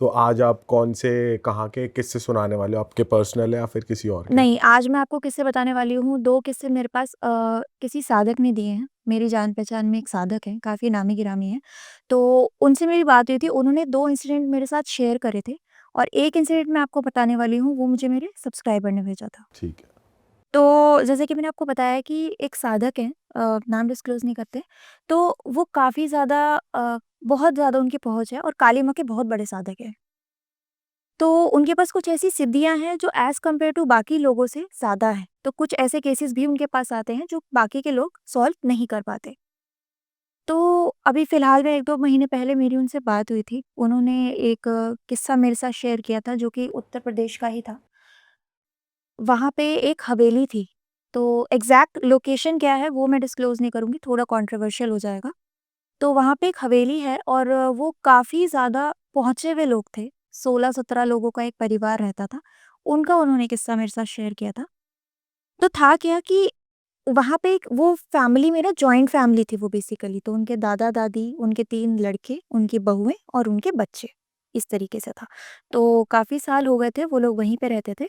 तो आज आप कौन से कहाँ के किस्से सुनाने वाले हो? आपके पर्सनल है या फिर किसी और के? नहीं, आज मैं आपको किस्से बताने वाली हूँ। 2 किस्से मेरे पास किसी साधक ने दिए हैं। मेरी जान-पहचान में एक साधक हैं, काफ़ी नामी-गिरामी हैं। तो उनसे मेरी बात हुई थी, उन्होंने 2 इंसिडेंट मेरे साथ शेयर करे थे और एक इंसिडेंट मैं आपको बताने वाली हूँ, वो मुझे मेरे सब्सक्राइबर ने भेजा था। ठीक है। तो जैसे कि मैंने आपको बताया कि एक साधक हैं, नाम डिस्क्लोज़ नहीं करते, तो वो काफ़ी ज़्यादा बहुत ज़्यादा उनकी पहुँच है और काली माँ के बहुत बड़े साधक हैं। तो उनके पास कुछ ऐसी सिद्धियाँ हैं जो एज़ कम्पेयर टू बाकी लोगों से ज़्यादा हैं। तो कुछ ऐसे केसेस भी उनके पास आते हैं जो बाकी के लोग सॉल्व नहीं कर पाते। तो अभी फ़िलहाल में 1-2 महीने पहले मेरी उनसे बात हुई थी। उन्होंने एक किस्सा मेरे साथ शेयर किया था जो कि उत्तर प्रदेश का ही था। वहाँ पे एक हवेली थी। तो एग्ज़ैक्ट लोकेशन क्या है वो मैं डिस्क्लोज़ नहीं करूँगी, थोड़ा कंट्रोवर्शियल हो जाएगा। तो वहाँ पे एक हवेली है और वो काफ़ी ज़्यादा पहुँचे हुए लोग थे। 16-17 लोगों का एक परिवार रहता था। उनका उन्होंने किस्सा मेरे साथ शेयर किया था। तो था क्या कि वहाँ पे एक वो फैमिली में ना जॉइंट फैमिली थी वो बेसिकली। तो उनके दादा-दादी, उनके 3 लड़के, उनकी बहुएँ और उनके बच्चे, इस तरीके से था। तो काफ़ी साल हो गए थे वो लोग वहीं पे रहते थे।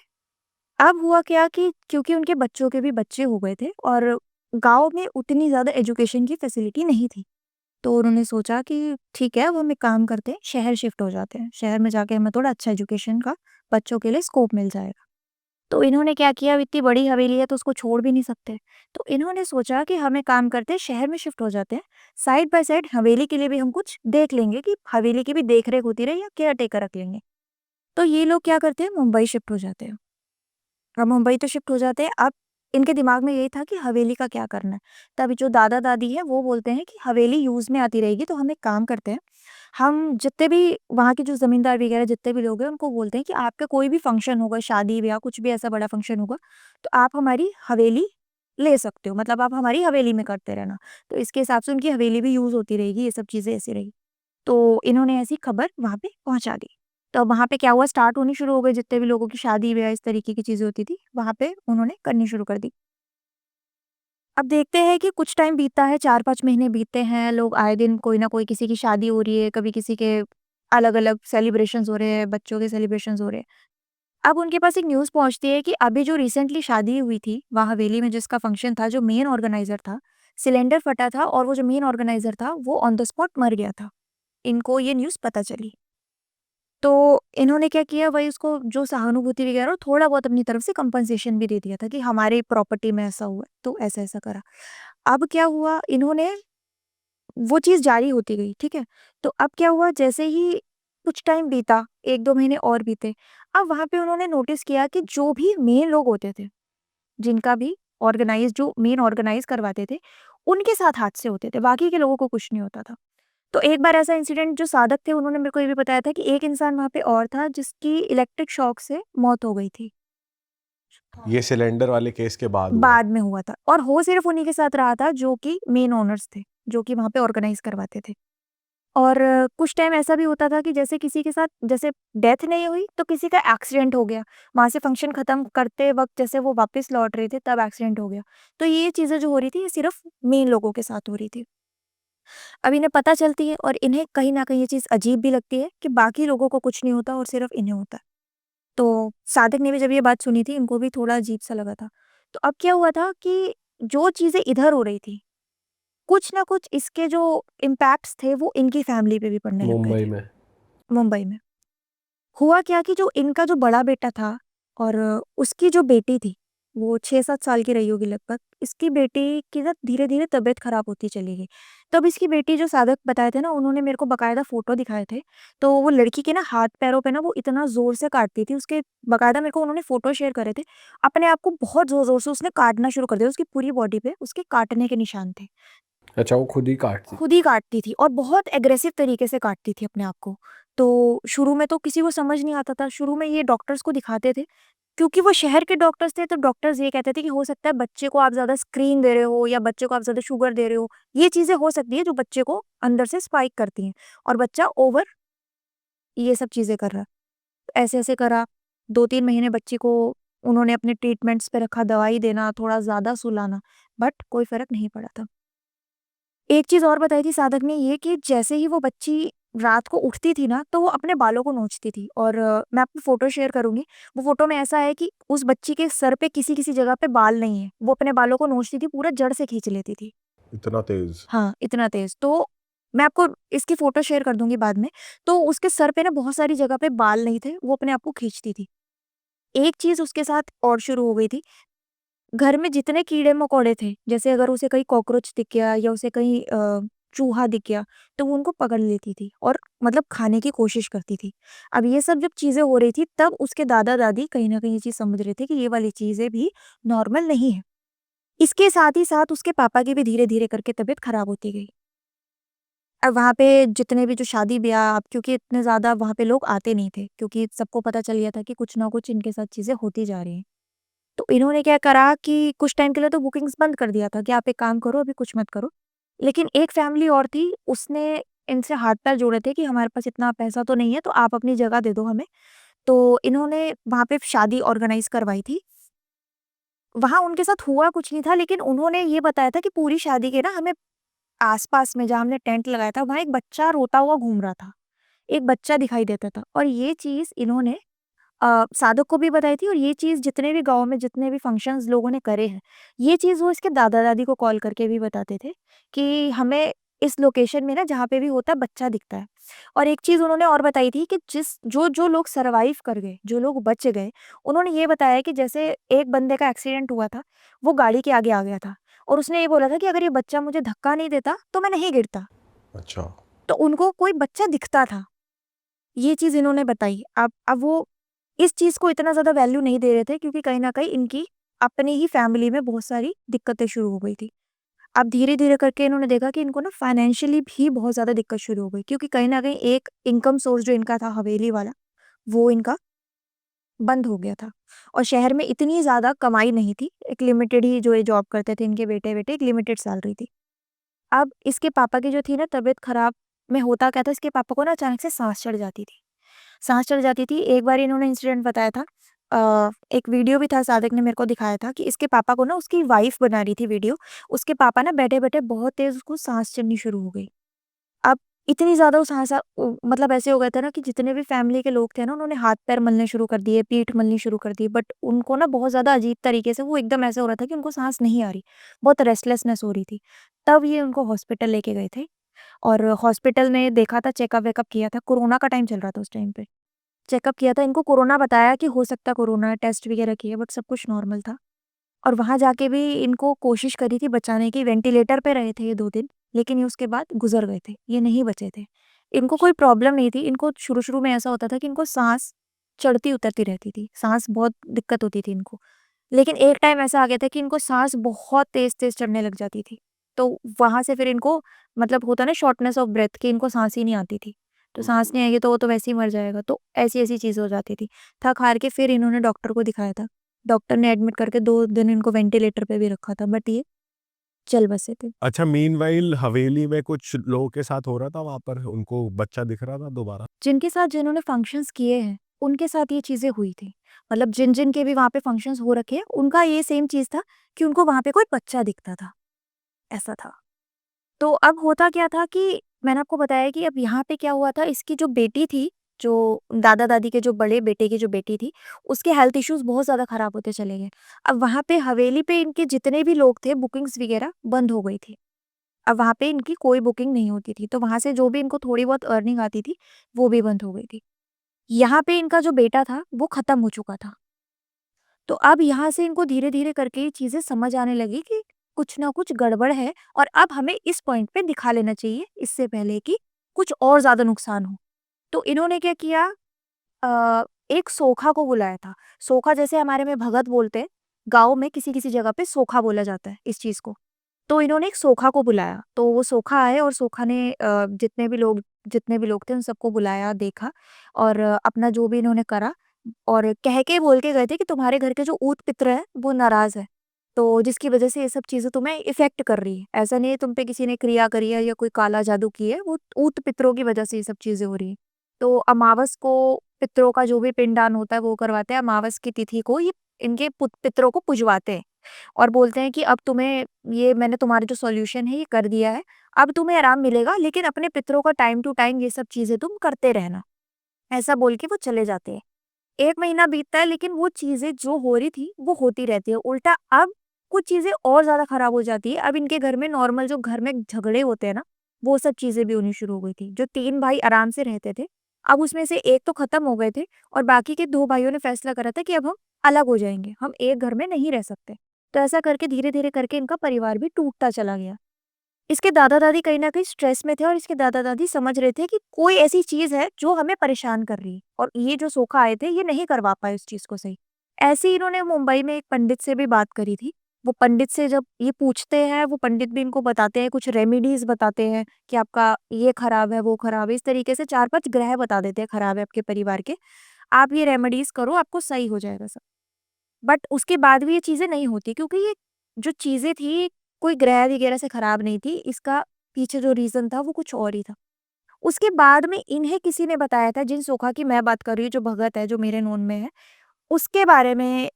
अब हुआ क्या कि क्योंकि उनके बच्चों के भी बच्चे हो गए थे और गाँव में उतनी ज़्यादा एजुकेशन की फैसिलिटी नहीं थी। तो उन्होंने सोचा कि ठीक है, अब हम एक काम करते हैं, शहर शिफ्ट हो जाते हैं। शहर में जाके हमें थोड़ा अच्छा एजुकेशन का बच्चों के लिए स्कोप मिल जाएगा। तो इन्होंने क्या किया, अब इतनी बड़ी हवेली है तो उसको छोड़ भी नहीं सकते। तो इन्होंने सोचा कि हम एक काम करते हैं, शहर में शिफ्ट हो जाते हैं। साइड बाय साइड हवेली के लिए भी हम कुछ देख लेंगे कि हवेली की भी देख-रेख होती रहे या केयर टेकर रख लेंगे। तो ये लोग क्या करते हैं, मुंबई शिफ्ट हो जाते हैं। अब मुंबई तो शिफ्ट हो जाते हैं, अब इनके दिमाग में यही था कि हवेली का क्या करना है। तब जो दादा-दादी हैं वो बोलते हैं कि हवेली यूज़ में आती रहेगी तो हम एक काम करते हैं, हम जितने भी वहाँ के जो ज़मींदार वगैरह जितने भी लोग हैं उनको बोलते हैं कि आपका कोई भी फंक्शन होगा, शादी-ब्याह कुछ भी ऐसा बड़ा फंक्शन होगा, तो आप हमारी हवेली ले सकते हो, मतलब आप हमारी हवेली में करते रहना। तो इसके हिसाब से उनकी हवेली भी यूज़ होती रहेगी, ये सब चीज़ें ऐसी रही। तो इन्होंने ऐसी खबर वहाँ पे पहुँचा दी। तो वहाँ पे क्या हुआ, स्टार्ट होनी शुरू हो गई, जितने भी लोगों की शादी-ब्याह इस तरीके की चीज़ें होती थी, वहाँ पे उन्होंने करनी शुरू कर दी। अब देखते हैं कि कुछ टाइम बीतता है, 4-5 महीने बीतते हैं, लोग आए दिन कोई ना कोई, किसी की शादी हो रही है, कभी किसी के अलग-अलग सेलिब्रेशंस हो रहे हैं, बच्चों के सेलिब्रेशंस हो रहे हैं। अब उनके पास एक न्यूज़ पहुँचती है कि अभी जो रिसेंटली शादी हुई थी, वहाँ हवेली में जिसका फंक्शन था, जो मेन ऑर्गेनाइज़र था, सिलेंडर फटा था और वो जो मेन ऑर्गेनाइज़र था, वो ऑन द स्पॉट मर गया था। इनको ये न्यूज़ पता चली। तो इन्होंने क्या किया, वही उसको जो सहानुभूति वगैरह और थोड़ा बहुत अपनी तरफ से कंपनसेशन भी दे दिया था कि हमारी प्रॉपर्टी में ऐसा हुआ है, तो ऐसा-ऐसा करा। अब क्या हुआ, इन्होंने वो चीज़ जारी होती गई, ठीक है? तो अब क्या हुआ, जैसे ही कुछ टाइम बीता, 1-2 महीने और बीते, अब वहाँ पे उन्होंने नोटिस किया कि जो भी मेन लोग होते थे, जिनका भी जो मेन ऑर्गेनाइज़ करवाते थे, उनके साथ हादसे होते थे, बाकी के लोगों को कुछ नहीं होता था। तो एक बार ऐसा इंसिडेंट, जो साधक थे उन्होंने मेरे को ये भी बताया था कि एक इंसान वहाँ पे और था जिसकी इलेक्ट्रिक शॉक से मौत हो गई थी। ये सिलेंडर वाले केस के बाद हुआ? बाद में हुआ था और हो सिर्फ़ उन्हीं के साथ रहा था जो कि मेन ओनर्स थे, जो कि वहाँ पे ऑर्गेनाइज़ करवाते थे। और कुछ टाइम ऐसा भी होता था कि जैसे किसी के साथ जैसे डेथ नहीं हुई तो किसी का एक्सीडेंट हो गया। वहाँ से फंक्शन खत्म करते वक़्त जैसे वो वापस लौट रहे थे तब एक्सीडेंट हो गया। तो ये चीज़ें जो हो रही थी ये सिर्फ़ मेन लोगों के साथ हो रही थी। अब इन्हें पता चलती है और इन्हें कहीं न कहीं ये चीज़ अजीब भी लगती है कि बाकी लोगों को कुछ नहीं होता और सिर्फ़ इन्हें होता है। तो सादिक ने भी जब ये बात सुनी थी, इनको भी थोड़ा अजीब-सा लगा था। तो अब क्या हुआ था कि जो चीज़ें इधर हो रही थी, कुछ न कुछ इसके जो इम्पैक्ट्स थे वो इनकी फैमिली पे भी पड़ने लग गए मुंबई थे, में? मुंबई में। हुआ क्या कि जो इनका जो बड़ा बेटा था और उसकी जो बेटी थी, वो 6-7 साल की रही होगी लगभग। इसकी बेटी की ना धीरे-धीरे तबीयत खराब होती चली गई। तब इसकी बेटी, जो सादक बताए थे ना, उन्होंने मेरे को बाकायदा फ़ोटो दिखाए थे। तो वो लड़की के ना हाथ-पैरों पे ना वो इतना ज़ोर से काटती थी, उसके बाकायदा मेरे को उन्होंने फ़ोटो शेयर करे थे। अपने आप को बहुत ज़ोर-ज़ोर से उसने काटना शुरू कर दिया, उसकी पूरी बॉडी पे उसके काटने के निशान थे। अच्छा, वो खुद ही काटती? खुद ही काटती थी और बहुत एग्रेसिव तरीके से काटती थी अपने आप को। तो शुरू में तो किसी को समझ नहीं आता था, शुरू में ये डॉक्टर्स को दिखाते थे, क्योंकि वो शहर के डॉक्टर्स थे, तो डॉक्टर्स ये कहते थे कि हो सकता है बच्चे को आप ज़्यादा स्क्रीन दे रहे हो या बच्चे को आप ज़्यादा शुगर दे रहे हो, ये चीज़ें हो सकती है जो बच्चे को अंदर से स्पाइक करती हैं और बच्चा ओवर ये सब चीज़ें कर रहा है। तो ऐसे-ऐसे करा, 2-3 महीने बच्ची को उन्होंने अपने ट्रीटमेंट्स पे रखा, दवाई देना, थोड़ा ज़्यादा सुलाना, बट कोई फ़र्क नहीं पड़ा था। एक चीज़ और बताई थी साधक ने ये कि जैसे ही वो बच्ची रात को उठती थी ना, तो वो अपने बालों को नोचती थी और मैं आपको फ़ोटो शेयर करूँगी। वो फ़ोटो में ऐसा है कि उस बच्ची के सर पे किसी-किसी जगह पे बाल नहीं है। वो अपने बालों को नोचती थी, पूरा जड़ से खींच लेती थी। इतना तेज़? हाँ, इतना तेज़। तो मैं आपको इसकी फ़ोटो शेयर कर दूँगी बाद में। तो उसके सर पे ना बहुत सारी जगह पे बाल नहीं थे, वो अपने आप को खींचती थी। एक चीज़ उसके साथ और शुरू हो गई थी, घर में जितने कीड़े-मकोड़े थे, जैसे अगर उसे कहीं कॉकरोच दिख गया या उसे कहीं चूहा दिख गया, तो वो उनको पकड़ लेती थी और मतलब खाने की कोशिश करती थी। अब ये सब जब चीज़ें हो रही थी, तब उसके दादा-दादी कहीं न कहीं ये चीज़ समझ रहे थे कि ये वाली चीज़ें भी नॉर्मल नहीं है। इसके साथ ही साथ उसके पापा की भी धीरे-धीरे करके तबीयत खराब होती गई। अब वहाँ पे जितने भी जो शादी-ब्याह, अब क्योंकि इतने ज़्यादा वहाँ पे लोग आते नहीं थे, क्योंकि सबको पता चल गया था कि कुछ ना कुछ इनके साथ चीज़ें होती जा रही हैं। तो इन्होंने क्या करा कि कुछ टाइम के लिए तो बुकिंग्स बंद कर दिया था कि आप एक काम करो, अभी कुछ मत करो। लेकिन एक फैमिली और थी, उसने इनसे हाथ-पैर जोड़े थे कि हमारे पास इतना पैसा तो नहीं है, तो आप अपनी जगह दे दो हमें। तो इन्होंने वहाँ पे शादी ऑर्गेनाइज़ करवाई थी। वहाँ उनके साथ हुआ कुछ नहीं था, लेकिन उन्होंने ये बताया था कि पूरी शादी के ना हमें आस-पास में जहाँ हमने टेंट लगाया था, वहाँ एक बच्चा रोता हुआ घूम रहा था। एक बच्चा दिखाई देता था और ये चीज़ इन्होंने साधक को भी बताई थी और ये चीज़ जितने भी गाँव में जितने भी फंक्शंस लोगों ने करे हैं, ये चीज़ वो इसके दादा-दादी को कॉल करके भी बताते थे कि हमें इस लोकेशन में ना जहाँ पे भी होता है बच्चा दिखता है। और एक चीज़ उन्होंने और बताई थी कि जो लोग सर्वाइव कर गए, जो लोग बच गए, उन्होंने ये बताया कि जैसे एक बंदे का एक्सीडेंट हुआ था, वो गाड़ी के आगे आ गया था और उसने ये बोला था कि अगर ये बच्चा मुझे धक्का नहीं देता, तो मैं नहीं गिरता। अच्छा। तो उनको कोई बच्चा दिखता था। ये चीज़ इन्होंने बताई। अब वो इस चीज़ को इतना ज़्यादा वैल्यू नहीं दे रहे थे क्योंकि कहीं न कहीं इनकी अपनी ही फैमिली में बहुत सारी दिक्कतें शुरू हो गई थी। अब धीरे-धीरे करके इन्होंने देखा कि इनको ना फाइनेंशियली भी बहुत ज़्यादा दिक्कत शुरू हो गई क्योंकि कहीं न कहीं एक इनकम सोर्स जो इनका था हवेली वाला, वो इनका बंद हो गया था और शहर में इतनी ज़्यादा कमाई नहीं थी। एक लिमिटेड ही जो ये जॉब करते थे इनके बेटे-वेटे, एक लिमिटेड सैलरी थी। अब इसके पापा की जो थी ना तबीयत खराब में होता क्या था, इसके पापा को ना अचानक से साँस चढ़ जाती थी। साँस चढ़ जाती थी। एक बार इन्होंने इंसिडेंट बताया था, एक वीडियो भी था, सादिक ने मेरे को दिखाया था कि इसके पापा को ना उसकी वाइफ़ बना रही थी वीडियो। उसके पापा ना बैठे-बैठे बहुत तेज़ उसको साँस चढ़नी शुरू हो गई। अब इतनी ज़्यादा वो मतलब ऐसे हो गया था ना कि जितने भी फैमिली के लोग थे ना, उन्होंने हाथ-पैर मलने शुरू कर दिए, पीठ मलनी शुरू कर दी। बट उनको ना बहुत ज़्यादा अजीब तरीके से वो एकदम ऐसे हो रहा था कि उनको साँस नहीं आ रही। बहुत रेस्टलेसनेस हो रही थी। तब ये उनको हॉस्पिटल लेके गए थे और हॉस्पिटल में देखा था, चेकअप-वेकअप किया था। कोरोना का टाइम चल रहा था उस टाइम पे। चेकअप किया था, इनको कोरोना बताया कि हो सकता है कोरोना है, टेस्ट वगैरह किए बट सब कुछ नॉर्मल था। और वहाँ जाके भी इनको कोशिश करी थी बचाने की, वेंटिलेटर पे रहे थे ये 2 दिन, लेकिन ये उसके बाद गुज़र गए थे, ये नहीं बचे थे। इनको कोई प्रॉब्लम नहीं थी, इनको शुरू-शुरू में ऐसा होता था कि इनको साँस चढ़ती-उतरती रहती थी, साँस बहुत दिक्कत होती थी इनको। लेकिन एक टाइम ऐसा आ गया था कि इनको साँस बहुत तेज़-तेज़ चढ़ने लग जाती थी। तो वहाँ से फिर इनको मतलब होता है ना शॉर्टनेस ऑफ ब्रेथ कि इनको साँस ही नहीं आती थी। तो साँस नहीं आएगी तो वो तो वैसे ही मर जाएगा। तो ऐसी-ऐसी चीज़ें हो जाती थी। थक-हार के फिर इन्होंने डॉक्टर को दिखाया था। डॉक्टर ने एडमिट करके 2 दिन इनको वेंटिलेटर पे भी रखा था बट ये चल बसे थे। अच्छा, मीनवाइल हवेली में कुछ लोगों के साथ हो रहा था वहाँ पर? उनको बच्चा दिख रहा था दोबारा? जिनके साथ जिन्होंने फंक्शंस किए हैं, उनके साथ ये चीज़ें हुई थी। मतलब जिन-जिन के भी वहाँ पे फंक्शंस हो रखे हैं, उनका ये सेम चीज़ था कि उनको वहाँ पे कोई बच्चा दिखता था, ऐसा था। तो अब होता क्या था कि मैंने आपको बताया कि अब यहाँ पे क्या हुआ था, इसकी जो बेटी थी, जो दादा-दादी के जो बड़े बेटे की जो बेटी थी, उसके हेल्थ इश्यूज़ बहुत ज़्यादा खराब होते चले गए। अब वहाँ पे हवेली पे इनके जितने भी लोग थे, बुकिंग्स वगैरह बंद हो गई थी। अब वहाँ पे इनकी कोई बुकिंग नहीं होती थी, तो वहाँ से जो भी इनको थोड़ी बहुत अर्निंग आती थी, वो भी बंद हो गई थी। यहाँ पे इनका जो बेटा था, वो खत्म हो चुका था। तो अब यहाँ से इनको धीरे-धीरे करके ये चीज़ें समझ आने लगी कि कुछ ना कुछ गड़बड़ है और अब हमें इस पॉइंट पे दिखा लेना चाहिए, इससे पहले कि कुछ और ज़्यादा नुकसान हो। तो इन्होंने क्या किया, एक सोखा को बुलाया था। सोखा जैसे हमारे में भगत बोलते हैं, गाँव में किसी-किसी जगह पे सोखा बोला जाता है इस चीज़ को। तो इन्होंने एक सोखा को बुलाया, तो वो सोखा आए और सोखा ने जितने भी लोग थे उन सबको बुलाया, देखा और अपना जो भी इन्होंने करा और कह के बोल के गए थे कि तुम्हारे घर के जो ऊत-पित्र हैं, वो नाराज़ है। तो जिसकी वज़ह से ये सब चीज़ें तुम्हें इफ़ेक्ट कर रही है। ऐसा नहीं है तुम पे किसी ने क्रिया करी है या कोई काला जादू की है, वो ऊत-पितरों की वज़ह से ये सब चीज़ें हो रही हैं। तो अमावस को पितरों का जो भी पिंडदान होता है वो करवाते हैं, अमावस की तिथि को ये इनके पितरों को पुजवाते हैं और बोलते हैं कि अब तुम्हें ये मैंने तुम्हारा जो सॉल्यूशन है ये कर दिया है, अब तुम्हें आराम मिलेगा, लेकिन अपने पितरों का टाइम टू टाइम ये सब चीज़ें तुम करते रहना। ऐसा बोल के वो चले जाते हैं। 1 महीना बीतता है, लेकिन वो चीज़ें जो हो रही थी, वो होती रहती है। उल्टा अब कुछ चीज़ें और ज़्यादा खराब हो जाती है। अब इनके घर में नॉर्मल जो घर में झगड़े होते हैं ना, वो सब चीज़ें भी होनी शुरू हो गई थी। जो 3 भाई आराम से रहते थे, अब उसमें से 1 तो खत्म हो गए थे और बाकी के 2 भाइयों ने फैसला करा था कि अब हम अलग हो जाएँगे, हम एक घर में नहीं रह सकते। तो ऐसा करके धीरे-धीरे करके इनका परिवार भी टूटता चला गया। इसके दादा-दादी कहीं न कहीं स्ट्रेस में थे और इसके दादा-दादी समझ रहे थे कि कोई ऐसी चीज़ है जो हमें परेशान कर रही है और ये जो सोखा आए थे, ये नहीं करवा पाए उस चीज़ को सही। ऐसे ही इन्होंने मुंबई में एक पंडित से भी बात करी थी। वो पंडित से जब ये पूछते हैं, वो पंडित भी इनको बताते हैं, कुछ रेमेडीज़ बताते हैं कि आपका ये खराब है, वो खराब है। इस तरीके से 4-5 ग्रह बता देते हैं खराब है आपके परिवार के। आप ये रेमेडीज़ करो, आपको सही हो जाएगा सब। बट उसके बाद भी ये चीज़ें नहीं होती क्योंकि ये जो चीज़ें थी, कोई ग्रह वगैरह से खराब नहीं थी, इसका पीछे जो रीज़न था वो कुछ और ही था। उसके बाद में इन्हें किसी ने बताया था, जिन सोखा की मैं बात कर रही हूँ, जो भगत है, जो मेरे नोन में है, उसके बारे में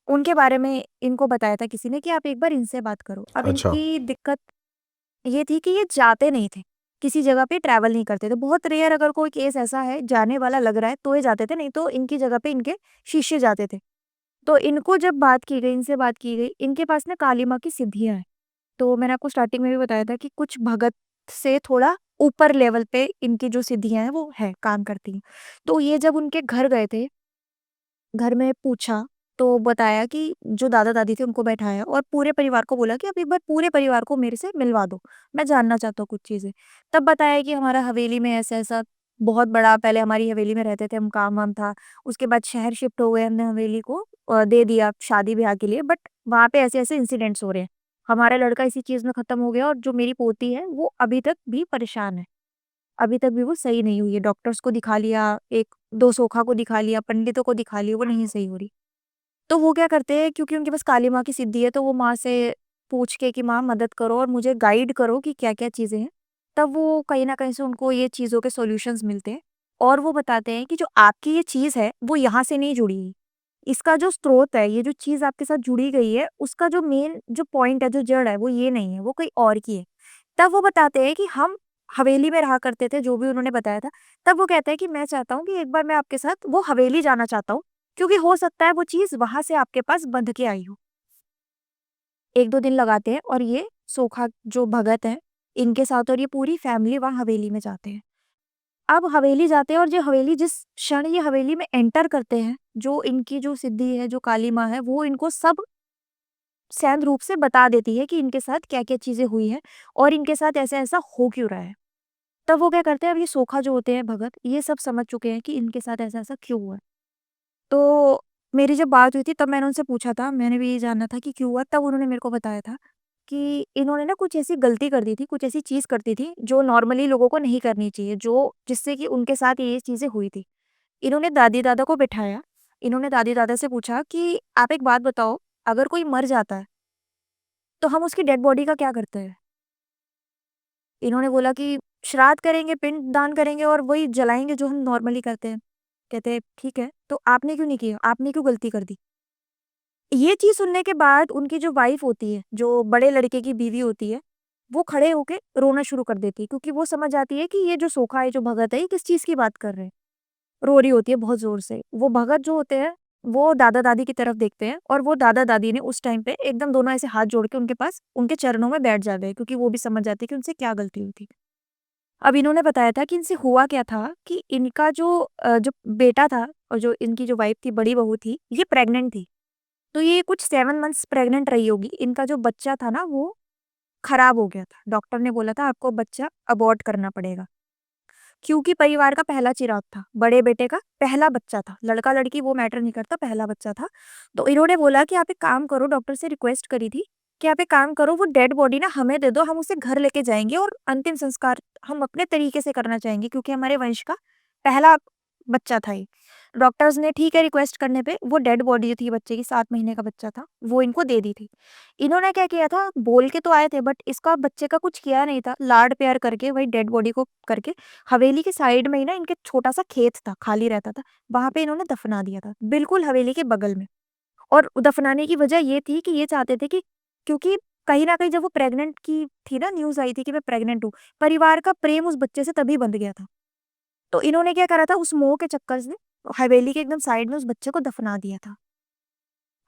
उनके बारे में इनको बताया था किसी ने कि आप एक बार इनसे बात करो। अब अच्छा। इनकी दिक्कत ये थी कि ये जाते नहीं थे, किसी जगह पे ट्रैवल नहीं करते थे। बहुत रेयर अगर कोई केस ऐसा है जाने वाला लग रहा है तो ये जाते थे, नहीं तो इनकी जगह पे इनके शिष्य जाते थे। तो इनको जब बात की गई, इनसे बात की गई, इनके पास ना काली माँ की सिद्धियाँ हैं। तो मैंने आपको स्टार्टिंग में भी बताया था कि कुछ भगत से थोड़ा ऊपर लेवल पे इनकी जो सिद्धियाँ हैं वो है, काम करती हैं। तो ये जब उनके घर गए थे, घर में पूछा, तो बताया कि जो दादा-दादी थे उनको बैठाया और पूरे परिवार को बोला कि आप एक बार पूरे परिवार को मेरे से मिलवा दो, मैं जानना चाहता हूँ कुछ चीज़ें। तब बताया कि हमारा हवेली में ऐसा-ऐसा बहुत बड़ा, पहले हमारी हवेली में रहते थे हम, काम-वाम था। उसके बाद शहर शिफ्ट हो गए, हमने हवेली को दे दिया शादी-ब्याह के लिए, बट वहाँ पे ऐसे-ऐसे इंसिडेंट्स हो रहे हैं। हमारा लड़का इसी चीज़ में खत्म हो गया और जो मेरी पोती है वो अभी तक भी परेशान है। अभी तक भी वो सही नहीं हुई है। डॉक्टर्स को दिखा लिया, 1-2 सोखा को दिखा लिया, पंडितों को दिखा लिया, वो नहीं सही हो रही। तो वो क्या करते हैं, क्योंकि उनके पास काली माँ की सिद्धि है, तो वो माँ से पूछ के कि माँ मदद करो और मुझे गाइड करो कि क्या-क्या चीज़ें हैं। तब वो कहीं न कहीं से उनको ये चीज़ों के सॉल्यूशंस मिलते हैं और वो बताते हैं कि जो आपकी ये चीज़ है, वो यहाँ से नहीं जुड़ी है। इसका जो स्रोत है, ये जो चीज़ आपके साथ जुड़ी गई है, उसका जो मेन जो पॉइंट है, जो जड़ है, वो ये नहीं है, वो कहीं और की है। तब वो बताते हैं कि हम हवेली में रहा करते थे, जो भी उन्होंने बताया था। तब वो कहते हैं कि मैं चाहता हूँ कि एक बार मैं आपके साथ वो हवेली जाना चाहता हूँ, क्योंकि हो सकता है वो चीज़ वहाँ से आपके पास बंध के आई हो। 1-2 दिन लगाते हैं और ये सोखा जो भगत हैं, इनके साथ और ये पूरी फैमिली वहाँ हवेली में जाते हैं। अब हवेली जाते हैं और जो हवेली, जिस क्षण ये हवेली में एंटर करते हैं, जो इनकी जो सिद्धि है, जो काली माँ है, वो इनको सब सैंध रूप से बता देती है कि इनके साथ क्या-क्या चीज़ें हुई हैं और इनके साथ ऐसा-ऐसा हो क्यों रहा है। तब वो क्या करते हैं, अब ये सोखा जो होते हैं भगत, ये सब समझ चुके हैं कि इनके साथ ऐसा-ऐसा क्यों हुआ है। तो मेरी जब बात हुई थी तब मैंने उनसे पूछा था, मैंने भी ये जानना था कि क्यों हुआ? तब उन्होंने मेरे को बताया था कि इन्होंने ना कुछ ऐसी गलती कर दी थी, कुछ ऐसी चीज़ करती थी जो नॉर्मली लोगों को नहीं करनी चाहिए, जो जिससे कि उनके साथ ये चीज़ें हुई थी। इन्होंने दादी-दादा को बिठाया, इन्होंने दादी-दादा से पूछा कि आप एक बात बताओ, अगर कोई मर जाता है, तो हम उसकी डेड बॉडी का क्या करते हैं? इन्होंने बोला कि श्राद्ध करेंगे, पिंडदान करेंगे और वही जलाएँगे जो हम नॉर्मली करते हैं। कहते हैं, "ठीक है, तो आपने क्यों नहीं किया? आपने क्यों गलती कर दी?" ये चीज़ सुनने के बाद उनकी जो वाइफ़ होती है, जो बड़े लड़के की बीवी होती है, वो खड़े होके रोना शुरू कर देती है, क्योंकि वो समझ जाती है कि ये जो सोखा है, जो भगत है, ये किस चीज़ की बात कर रहे हैं। रो रही होती है बहुत ज़ोर से। वो भगत जो होते हैं, वो दादा-दादी की तरफ देखते हैं और वो दादा-दादी ने उस टाइम पे एकदम दोनों ऐसे हाथ जोड़ के उनके पास, उनके चरणों में बैठ जाते हैं, क्योंकि वो भी समझ जाते हैं कि उनसे क्या गलती हुई थी। अब इन्होंने बताया था कि इनसे हुआ क्या था कि इनका जो बेटा था और जो इनकी जो वाइफ़ थी, बड़ी बहू थी, ये प्रेग्नेंट थी। तो ये कुछ 7 मंथ्स प्रेग्नेंट रही होगी। इनका जो बच्चा था ना, वो खराब हो गया था। डॉक्टर ने बोला था आपको बच्चा अबॉर्ट करना पड़ेगा। क्योंकि परिवार का पहला चिराग था, बड़े बेटे का पहला बच्चा था। लड़का-लड़की वो मैटर नहीं करता, पहला बच्चा था। तो इन्होंने बोला कि आप एक काम करो, डॉक्टर से रिक्वेस्ट करी थी कि आप एक काम करो, वो डेड बॉडी ना हमें दे दो, हम उसे घर लेके जाएँगे और अंतिम संस्कार हम अपने तरीके से करना चाहेंगे, क्योंकि हमारे वंश का पहला बच्चा था ये। डॉक्टर्स ने ठीक है रिक्वेस्ट करने पे वो डेड बॉडी जो थी बच्चे की, 7 महीने का बच्चा था, वो इनको दे दी थी। इन्होंने क्या किया था, बोल के तो आए थे बट इसका बच्चे का कुछ किया नहीं था, लाड-प्यार करके वही डेड बॉडी को करके हवेली के साइड में ही ना इनके छोटा-सा खेत था, खाली रहता था, वहाँ पे इन्होंने दफना दिया था, बिल्कुल हवेली के बगल में। और दफनाने की वजह ये थी कि ये चाहते थे कि क्योंकि कहीं न कहीं जब वो प्रेग्नेंट की थी ना, न्यूज़ आई थी कि मैं प्रेग्नेंट हूँ, परिवार का प्रेम उस बच्चे से तभी बंध गया था। तो इन्होंने क्या करा था, उस मोह के चक्कर से हवेली के एकदम साइड में उस बच्चे को दफना दिया था।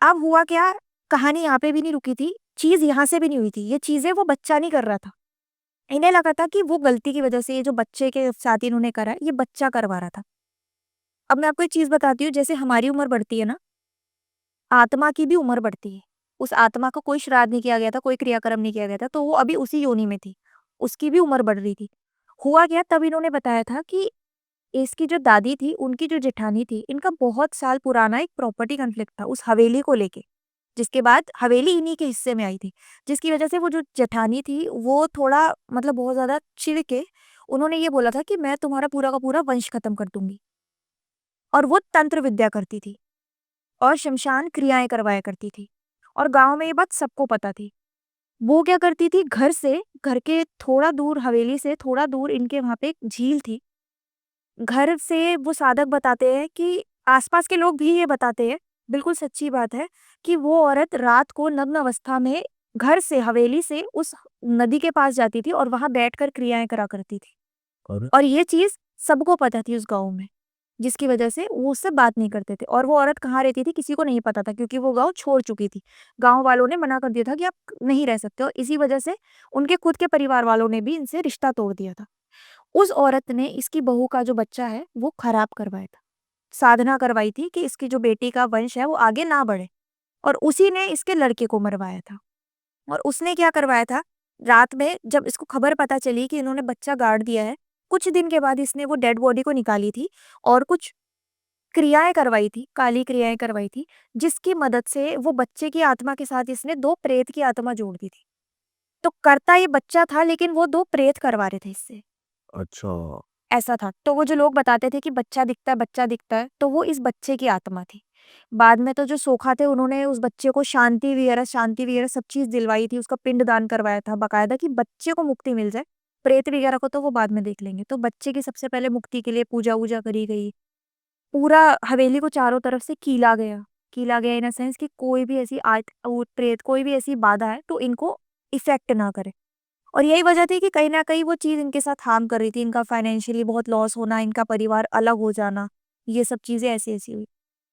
अब हुआ क्या, कहानी यहाँ पे भी नहीं रुकी थी, चीज़ यहाँ से भी नहीं हुई थी, ये चीज़ें वो बच्चा नहीं कर रहा था। इन्हें लगा था कि वो गलती की वजह से ये जो बच्चे के साथ इन्होंने करा है, ये बच्चा करवा रहा था। अब मैं आपको एक चीज़ बताती हूँ, जैसे हमारी उम्र बढ़ती है ना, आत्मा की भी उम्र बढ़ती है। उस आत्मा को कोई श्राद्ध नहीं किया गया था, कोई क्रियाक्रम नहीं किया गया था, तो वो अभी उसी योनि में थी। उसकी भी उम्र बढ़ रही थी। हुआ क्या, तब इन्होंने बताया था कि इसकी जो दादी थी, उनकी जो जेठानी थी, इनका बहुत साल पुराना एक प्रॉपर्टी कॉन्फ्लिक्ट था उस हवेली को लेके। जिसके बाद हवेली इन्हीं के हिस्से में आई थी। जिसकी वजह से वो जो जेठानी थी, वो थोड़ा मतलब बहुत ज़्यादा चिढ़ के उन्होंने ये बोला था कि मैं तुम्हारा पूरा का पूरा वंश खत्म कर दूँगी। और वो तंत्र विद्या करती थी और श्मशान क्रियाएँ करवाया करती थी। और गाँव में ये बात सबको पता थी। वो क्या करती थी, घर के थोड़ा दूर, हवेली से थोड़ा दूर इनके वहाँ पे एक झील थी। घर से वो साधक बताते हैं कि आस-पास के लोग भी ये बताते हैं, बिल्कुल सच्ची बात है, कि वो औरत रात को नग्न अवस्था में घर से, हवेली से उस नदी के पास जाती थी और वहाँ बैठकर क्रियाएँ करा करती थी। और और ये चीज़ सबको पता थी उस गाँव में, जिसकी वजह से वो उससे बात नहीं करते थे। और वो औरत कहाँ रहती थी, किसी को नहीं पता था, क्योंकि वो गाँव छोड़ चुकी थी। गाँव वालों ने मना कर दिया था कि आप नहीं रह सकते, और इसी वजह से उनके खुद के परिवार वालों ने भी इनसे रिश्ता तोड़ दिया था। उस औरत ने इसकी बहू का जो बच्चा है, वो खराब करवाया था। साधना करवाई थी कि इसकी जो बेटी का वंश है, वो आगे ना बढ़े, और उसी ने इसके लड़के को मरवाया था। और उसने क्या करवाया था, रात में जब इसको खबर पता चली कि इन्होंने बच्चा गाड़ दिया है, कुछ दिन के बाद इसने वो डेड बॉडी को निकाली थी और कुछ क्रियाएँ करवाई थी, काली क्रियाएँ करवाई थी, जिसकी मदद से वो बच्चे की आत्मा के साथ इसने 2 प्रेत की आत्मा जोड़ दी थी। तो करता ये बच्चा था, लेकिन वो 2 प्रेत करवा रहे थे इससे। अच्छा। ऐसा था। तो वो जो लोग बताते थे कि बच्चा दिखता है, तो वो इस बच्चे की आत्मा थी। बाद में तो जो सोखा थे, उन्होंने उस बच्चे को शांति वगैरह सब चीज़ दिलवाई थी, उसका पिंडदान करवाया था बाकायदा, कि बच्चे को मुक्ति मिल जाए। प्रेत वगैरह को तो वो बाद में देख लेंगे। तो बच्चे की सबसे पहले मुक्ति के लिए पूजा-वूजा करी गई। पूरा हवेली को चारों तरफ से कीला गया। कीला गया इन अ सेंस कि कोई भी ऐसी भूत प्रेत, कोई भी ऐसी बाधा है, तो इनको इफ़ेक्ट ना करे। और यही वजह थी कि कहीं न कहीं वो चीज़ इनके साथ हार्म कर रही थी, इनका फाइनेंशियली बहुत लॉस होना, इनका परिवार अलग हो जाना, ये सब चीज़ें ऐसी-ऐसी हुई।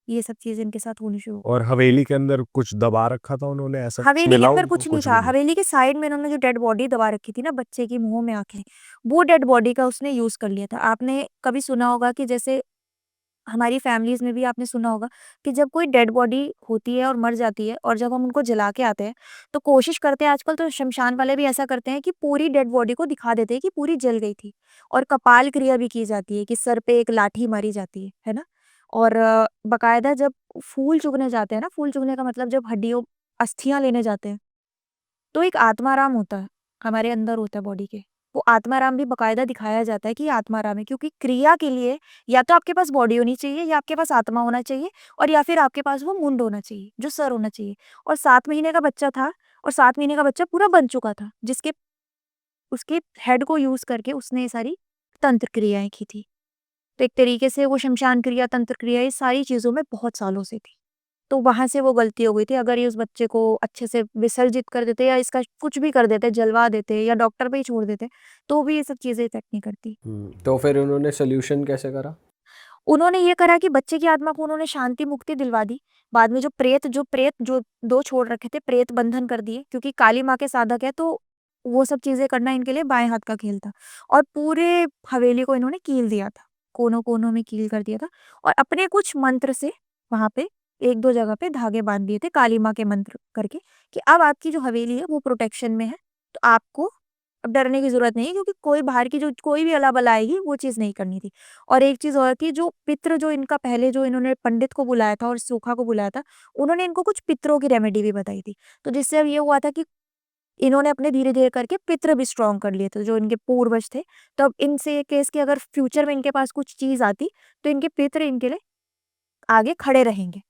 ये सब चीज़ें इनके साथ होनी शुरू हो गई। और हवेली के अंदर कुछ दबा रखा था उन्होंने, ऐसा कुछ हवेली के मिला अंदर उनको? कुछ नहीं कुछ था, भी नहीं? हवेली के साइड में इन्होंने जो डेड बॉडी दबा रखी थी ना बच्चे की मुँह में आके, वो डेड बॉडी का उसने यूज़ कर लिया था। आपने कभी सुना होगा कि जैसे हमारी फैमिलीज़ में भी आपने सुना होगा कि जब कोई डेड बॉडी होती है और मर जाती है, और जब हम उनको जला के आते हैं, तो कोशिश करते हैं, आजकल तो श्मशान वाले भी ऐसा करते हैं कि पूरी डेड बॉडी को दिखा देते हैं कि पूरी जल गई थी। और कपाल क्रिया भी की जाती है कि सर पे एक लाठी मारी जाती है ना? और बाकायदा जब फूल चुगने जाते हैं ना, फूल चुगने का मतलब जब हड्डियों अस्थियाँ लेने जाते हैं, तो एक आत्माराम होता है, हमारे अंदर होता है बॉडी के। वो आत्माराम भी बाकायदा दिखाया जाता है कि ये आत्माराम है, क्योंकि क्रिया के लिए या तो आपके पास बॉडी होनी चाहिए, या आपके पास आत्मा होना चाहिए, और या फिर आपके पास वो मुंड होना चाहिए, जो सर होना चाहिए। और 7 महीने का बच्चा था, और 7 महीने का बच्चा पूरा बन चुका था, जिसके उसके हेड को यूज़ करके उसने ये सारी तंत्र क्रियाएँ की थी। तो एक तरीके से वो शमशान क्रिया, तंत्र क्रिया, ये सारी चीज़ों में बहुत सालों से थी। तो वहाँ से वो गलती हो गई थी। अगर ये उस बच्चे को अच्छे से विसर्जित कर देते, या इसका कुछ भी कर देते, जलवा देते या डॉक्टर पे ही छोड़ देते, तो भी ये सब चीज़ें इफ़ेक्ट नहीं करती। तो फिर उन्होंने सॉल्यूशन कैसे करा? उन्होंने ये करा कि बच्चे की आत्मा को उन्होंने शांति मुक्ति दिलवा दी। बाद में जो 2 छोड़ रखे थे, प्रेत बंधन कर दिए, क्योंकि काली माँ के साधक है, तो वो सब चीज़ें करना इनके लिए बाएँ हाथ का खेल था। और पूरे हवेली को इन्होंने कील दिया था, कोनों-कोनों में कील कर दिया था, और अपने कुछ मंत्र से वहाँ पे 1-2 जगह पे धागे बाँध दिए थे काली माँ के मंत्र करके, कि अब आपकी जो हवेली है वो प्रोटेक्शन में है, तो आपको अब डरने की ज़रूरत नहीं है, क्योंकि कोई बाहर की जो कोई भी अला-बला आएगी, वो चीज़ नहीं करनी थी। और एक चीज़ और थी, जो पितृ जो इनका पहले जो इन्होंने पंडित को बुलाया था और सूखा को बुलाया था, उन्होंने इनको कुछ पितरों की रेमेडी भी बताई थी। तो जिससे अब ये हुआ था कि इन्होंने अपने धीरे-धीरे करके पितृ भी स्ट्रॉन्ग कर लिए थे, जो इनके पूर्वज थे। तो अब इनसे ये केस कि अगर फ्यूचर में इनके पास कुछ चीज़ आती, तो इनके पितृ इनके लिए आगे खड़े रहेंगे।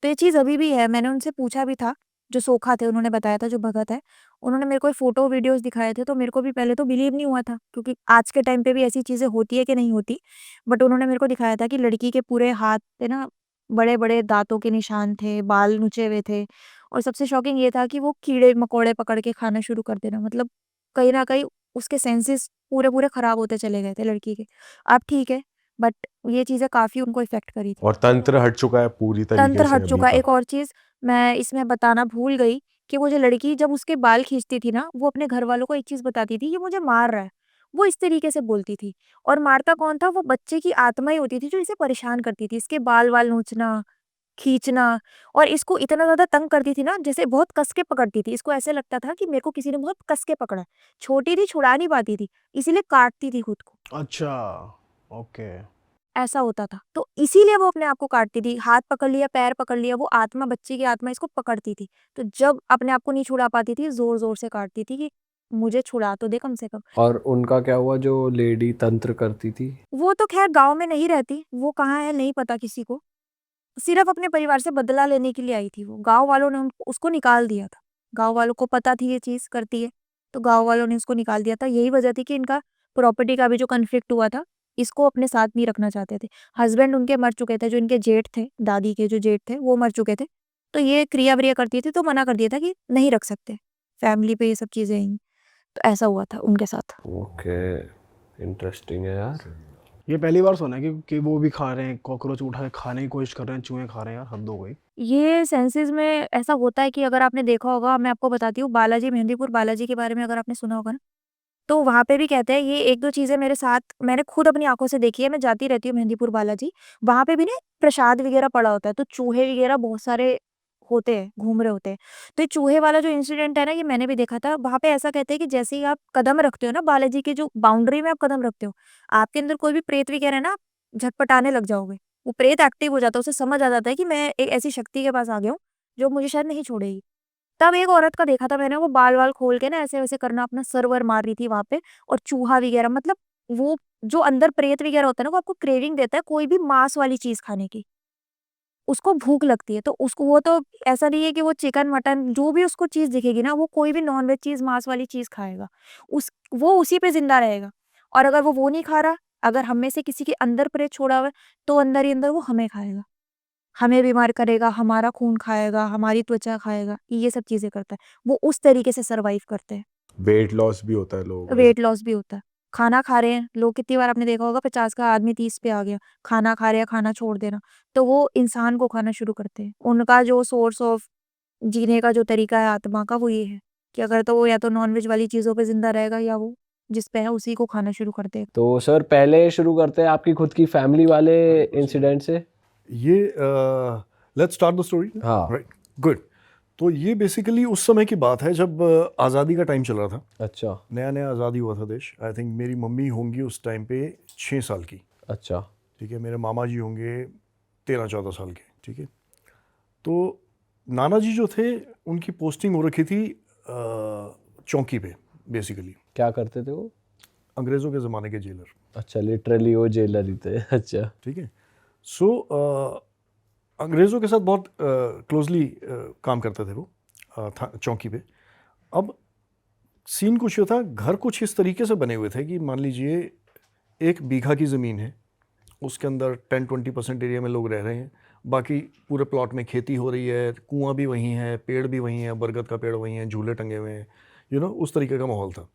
तो ये चीज़ अभी भी है। मैंने उनसे पूछा भी था, जो सोखा थे, उन्होंने बताया था, जो भगत है, उन्होंने मेरे को फ़ोटो वीडियोज़ दिखाए थे, तो मेरे को भी पहले तो बिलीव नहीं हुआ था, क्योंकि आज के टाइम पे भी ऐसी चीज़ें होती है कि नहीं होती। बट उन्होंने मेरे को दिखाया था कि लड़की के पूरे हाथ पे ना बड़े-बड़े दाँतों के निशान थे, बाल नोचे हुए थे और सबसे शॉकिंग ये था कि वो कीड़े-मकोड़े पकड़ के खाना शुरू कर देना। मतलब कहीं न कहीं उसके सेंसेस पूरे-पूरे खराब होते चले गए थे लड़की के। अब ठीक है, बट ये चीज़ें काफ़ी उनको इफ़ेक्ट करी थी। और तंत्र हट चुका है पूरी तरीके तंत्र से हट अभी चुका है। का। एक और चीज़ मैं इसमें बताना भूल गई कि वो जो लड़की जब उसके बाल खींचती थी ना, वो अपने घरवालों को एक चीज़ बताती थी, ये मुझे मार रहा है। वो इस तरीके से बोलती थी और मारता कौन था? वो बच्चे की आत्मा ही होती थी जो इसे परेशान करती थी। इसके बाल-वाल नोचना, खींचना और इसको इतना ज़्यादा तंग करती थी ना, जैसे बहुत कस के पकड़ती थी। इसको ऐसे लगता था कि मेरे को किसी ने बहुत कस के पकड़ा है। छोटी थी, छुड़ा नहीं पाती थी, इसीलिए काटती थी खुद को। अच्छा, ओके। ऐसा होता था। तो इसीलिए वो अपने आप को काटती थी। हाथ पकड़ लिया, पैर पकड़ लिया, वो आत्मा बच्चे की आत्मा इसको पकड़ती थी। तो जब अपने आप को नहीं छुड़ा पाती थी, ज़ोर-ज़ोर से काटती थी कि मुझे छुड़ा तो दे कम से कम। और उनका क्या हुआ जो लेडी तंत्र करती थी? वो तो ख़ैर गाँव में नहीं रहती, वो कहाँ है नहीं पता किसी को। सिर्फ़ अपने परिवार से बदला लेने के लिए आई थी वो। गाँव वालों ने उनको उसको निकाल दिया था। गाँव वालों को पता थी ये चीज़ करती है, तो गाँव वालों ने उसको निकाल दिया था। यही वजह थी कि इनका प्रॉपर्टी का भी जो कॉन्फ्लिक्ट हुआ था, इसको अपने साथ नहीं रखना चाहते थे। हस्बैंड उनके मर चुके थे, जो इनके जेठ थे, दादी के जो जेठ थे, वो मर चुके थे। तो ये क्रिया-व्रिया करती थी, तो मना कर दिया था कि नहीं रख सकते, फैमिली पे ये सब चीज़ें आएँगी। तो ऐसा हुआ था उनके साथ। ओके, इंटरेस्टिंग है यार। ये पहली बार सुना है कि वो भी खा रहे हैं, कॉकरोच उठा के खाने की कोशिश कर रहे हैं, चूहे खा रहे हैं, यार हद हो गई। ये सेंसेस में ऐसा होता है कि अगर आपने देखा होगा, मैं आपको बताती हूँ, बालाजी मेहंदीपुर बालाजी के बारे में अगर आपने सुना होगा ना, तो वहाँ पे भी कहते हैं ये 1-2 चीज़ें मेरे साथ मैंने खुद अपनी आँखों से देखी है, मैं जाती रहती हूँ मेहंदीपुर बालाजी। वहाँ पे भी ना प्रसाद वगैरह पड़ा होता है, तो चूहे वगैरह बहुत सारे होते हैं, घूम रहे होते हैं। तो ये चूहे वाला जो इंसिडेंट है ना, ये मैंने भी देखा था। वहाँ पे ऐसा कहते हैं कि जैसे ही आप कदम रखते हो ना बालाजी की जो बाउंड्री में आप कदम रखते हो, आपके अंदर कोई भी प्रेत वगैरह है ना, आप झटपटाने लग जाओगे। वो प्रेत एक्टिव हो जाता है, उसे समझ आ जाता है कि मैं एक ऐसी शक्ति के पास आ गया हूँ, जो मुझे शायद नहीं छोड़ेगी। तब एक औरत का देखा था मैंने, वो बाल-वाल खोल के ना ऐसे-वैसे करना, अपना सर-वर मार रही थी वहाँ पे और चूहा वगैरह, मतलब वो जो अंदर प्रेत वगैरह होता है ना, वो आपको क्रेविंग देता है कोई भी मांस वाली चीज़ खाने की। उसको भूख लगती है, तो उसको वो तो ऐसा नहीं है कि वो चिकन, मटन जो भी उसको चीज़ दिखेगी ना, वो कोई भी नॉन-वेज चीज़, मांस वाली चीज़ खाएगा। वो उसी पे ज़िंदा रहेगा और अगर वो नहीं खा रहा, अगर हम में से किसी के अंदर प्रेत छोड़ा हुआ है, तो अंदर ही अंदर वो हमें खाएगा। हमें बीमार करेगा, हमारा खून खाएगा, हमारी त्वचा खाएगा, ये सब चीज़ें करता है। वो उस तरीके से सर्वाइव करते हैं। वेट लॉस भी होता है लोगों का। वेट लॉस भी होता है। खाना खा रहे हैं, लोग कितनी बार आपने देखा होगा 50 का आदमी 30 पे आ गया, खाना खा रहे हैं, खाना छोड़ देना। तो वो इंसान को खाना शुरू करते हैं। उनका जो सोर्स ऑफ जीने का जो तरीका है आत्मा का, वो ये है कि अगर तो वो या तो नॉन-वेज वाली चीज़ों पे ज़िंदा रहेगा या वो जिस पे है उसी को खाना शुरू कर देगा। तो सर पहले शुरू करते हैं आपकी खुद की फैमिली वाले इंसिडेंट से। ये लेट्स स्टार्ट द स्टोरी। हाँ। Right, good. तो ये बेसिकली उस समय की बात है जब आज़ादी का टाइम चल रहा था। अच्छा नया नया आज़ादी हुआ था देश। आई थिंक मेरी मम्मी होंगी उस टाइम पे 6 साल की, अच्छा ठीक है। मेरे मामा जी होंगे 13-14 साल के, ठीक है। तो नाना जी जो थे उनकी पोस्टिंग हो रखी थी चौकी पे बेसिकली, क्या करते थे वो? अंग्रेज़ों के ज़माने के जेलर, अच्छा लिटरली वो जेलर ही थे। अच्छा ठीक है। सो अंग्रेज़ों के साथ बहुत क्लोजली काम करते थे वो चौकी पे। अब सीन कुछ ये था, घर कुछ इस तरीके से बने हुए थे कि मान लीजिए 1 बीघा की ज़मीन है, उसके अंदर 10-20% एरिया में लोग रह रहे हैं, बाकी पूरे प्लॉट में खेती हो रही है, कुआं भी वहीं है, पेड़ भी वहीं है, बरगद का पेड़ वहीं है, झूले टंगे हुए हैं, उस तरीके का माहौल था।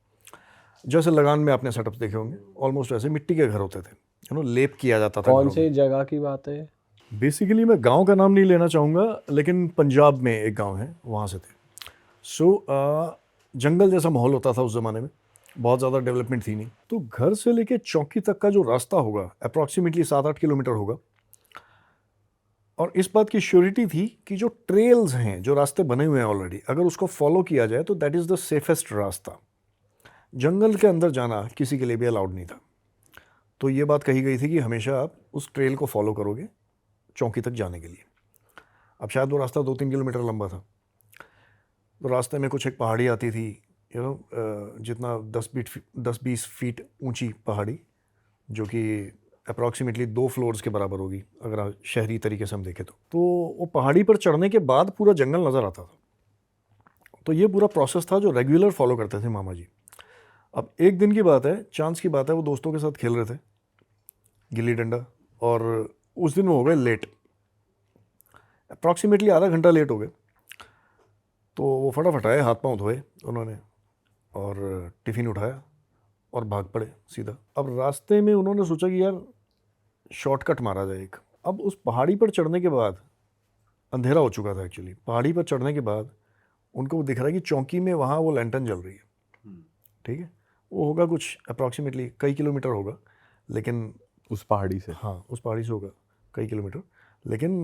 जैसे लगान में आपने सेटअप देखे होंगे, ऑलमोस्ट वैसे मिट्टी के घर होते थे, लेप किया जाता था कौन घरों सी में। जगह की बात है? बेसिकली मैं गांव का नाम नहीं लेना चाहूँगा, लेकिन पंजाब में एक गांव है, वहाँ से थे। सो जंगल जैसा माहौल होता था उस ज़माने में, बहुत ज़्यादा डेवलपमेंट थी नहीं। तो घर से लेके चौकी तक का जो रास्ता होगा अप्रॉक्सीमेटली 7-8 किलोमीटर होगा। और इस बात की श्योरिटी थी कि जो ट्रेल्स हैं, जो रास्ते बने हुए हैं ऑलरेडी, अगर उसको फॉलो किया जाए तो दैट इज़ द सेफेस्ट रास्ता। जंगल के अंदर जाना किसी के लिए भी अलाउड नहीं था। तो ये बात कही गई थी कि हमेशा आप उस ट्रेल को फॉलो करोगे चौकी तक जाने के लिए। अब शायद वो रास्ता 2-3 किलोमीटर लंबा था। तो रास्ते में कुछ एक पहाड़ी आती थी, जितना 10-20 फीट ऊंची पहाड़ी, जो कि अप्रॉक्सीमेटली 2 फ्लोर्स के बराबर होगी अगर आप शहरी तरीके से हम देखें तो वो पहाड़ी पर चढ़ने के बाद पूरा जंगल नज़र आता था। तो ये पूरा प्रोसेस था जो रेगुलर फॉलो करते थे मामा जी। अब एक दिन की बात है, चांस की बात है, वो दोस्तों के साथ खेल रहे थे गिल्ली डंडा, और उस दिन वो हो गए लेट। अप्रॉक्सीमेटली आधा घंटा लेट हो गए। तो वो फटाफट आए, हाथ पाँव धोए उन्होंने और टिफ़िन उठाया और भाग पड़े सीधा। अब रास्ते में उन्होंने सोचा कि यार शॉर्टकट मारा जाए एक। अब उस पहाड़ी पर चढ़ने के बाद अंधेरा हो चुका था एक्चुअली। पहाड़ी पर चढ़ने के बाद उनको दिख रहा है कि चौकी में वहाँ वो लैंटर्न जल रही है, ठीक है। वो होगा कुछ अप्रॉक्सीमेटली कई किलोमीटर होगा, लेकिन उस पहाड़ी से। हाँ, उस पहाड़ी से होगा कई किलोमीटर, लेकिन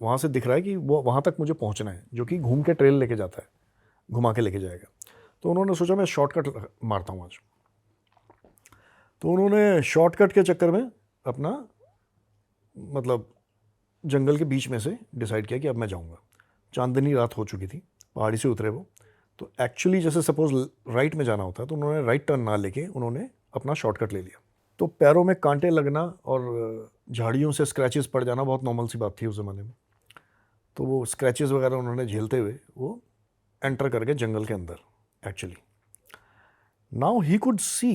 वहाँ से दिख रहा है कि वो वहाँ तक मुझे पहुँचना है, जो कि घूम के ट्रेल लेके जाता है, घुमा के लेके जाएगा। तो उन्होंने सोचा मैं शॉर्टकट मारता हूँ आज। तो उन्होंने शॉर्टकट के चक्कर में अपना मतलब जंगल के बीच में से डिसाइड किया कि अब मैं जाऊँगा। चांदनी रात हो चुकी थी, पहाड़ी से उतरे वो। तो एक्चुअली जैसे सपोज राइट में जाना होता है, तो उन्होंने राइट टर्न ना लेके उन्होंने अपना शॉर्टकट ले लिया। तो पैरों में कांटे लगना और झाड़ियों से स्क्रैचेस पड़ जाना बहुत नॉर्मल सी बात थी उस ज़माने में। तो वो स्क्रैचेस वगैरह उन्होंने झेलते हुए वो एंटर कर गए जंगल के अंदर। Actually now he could see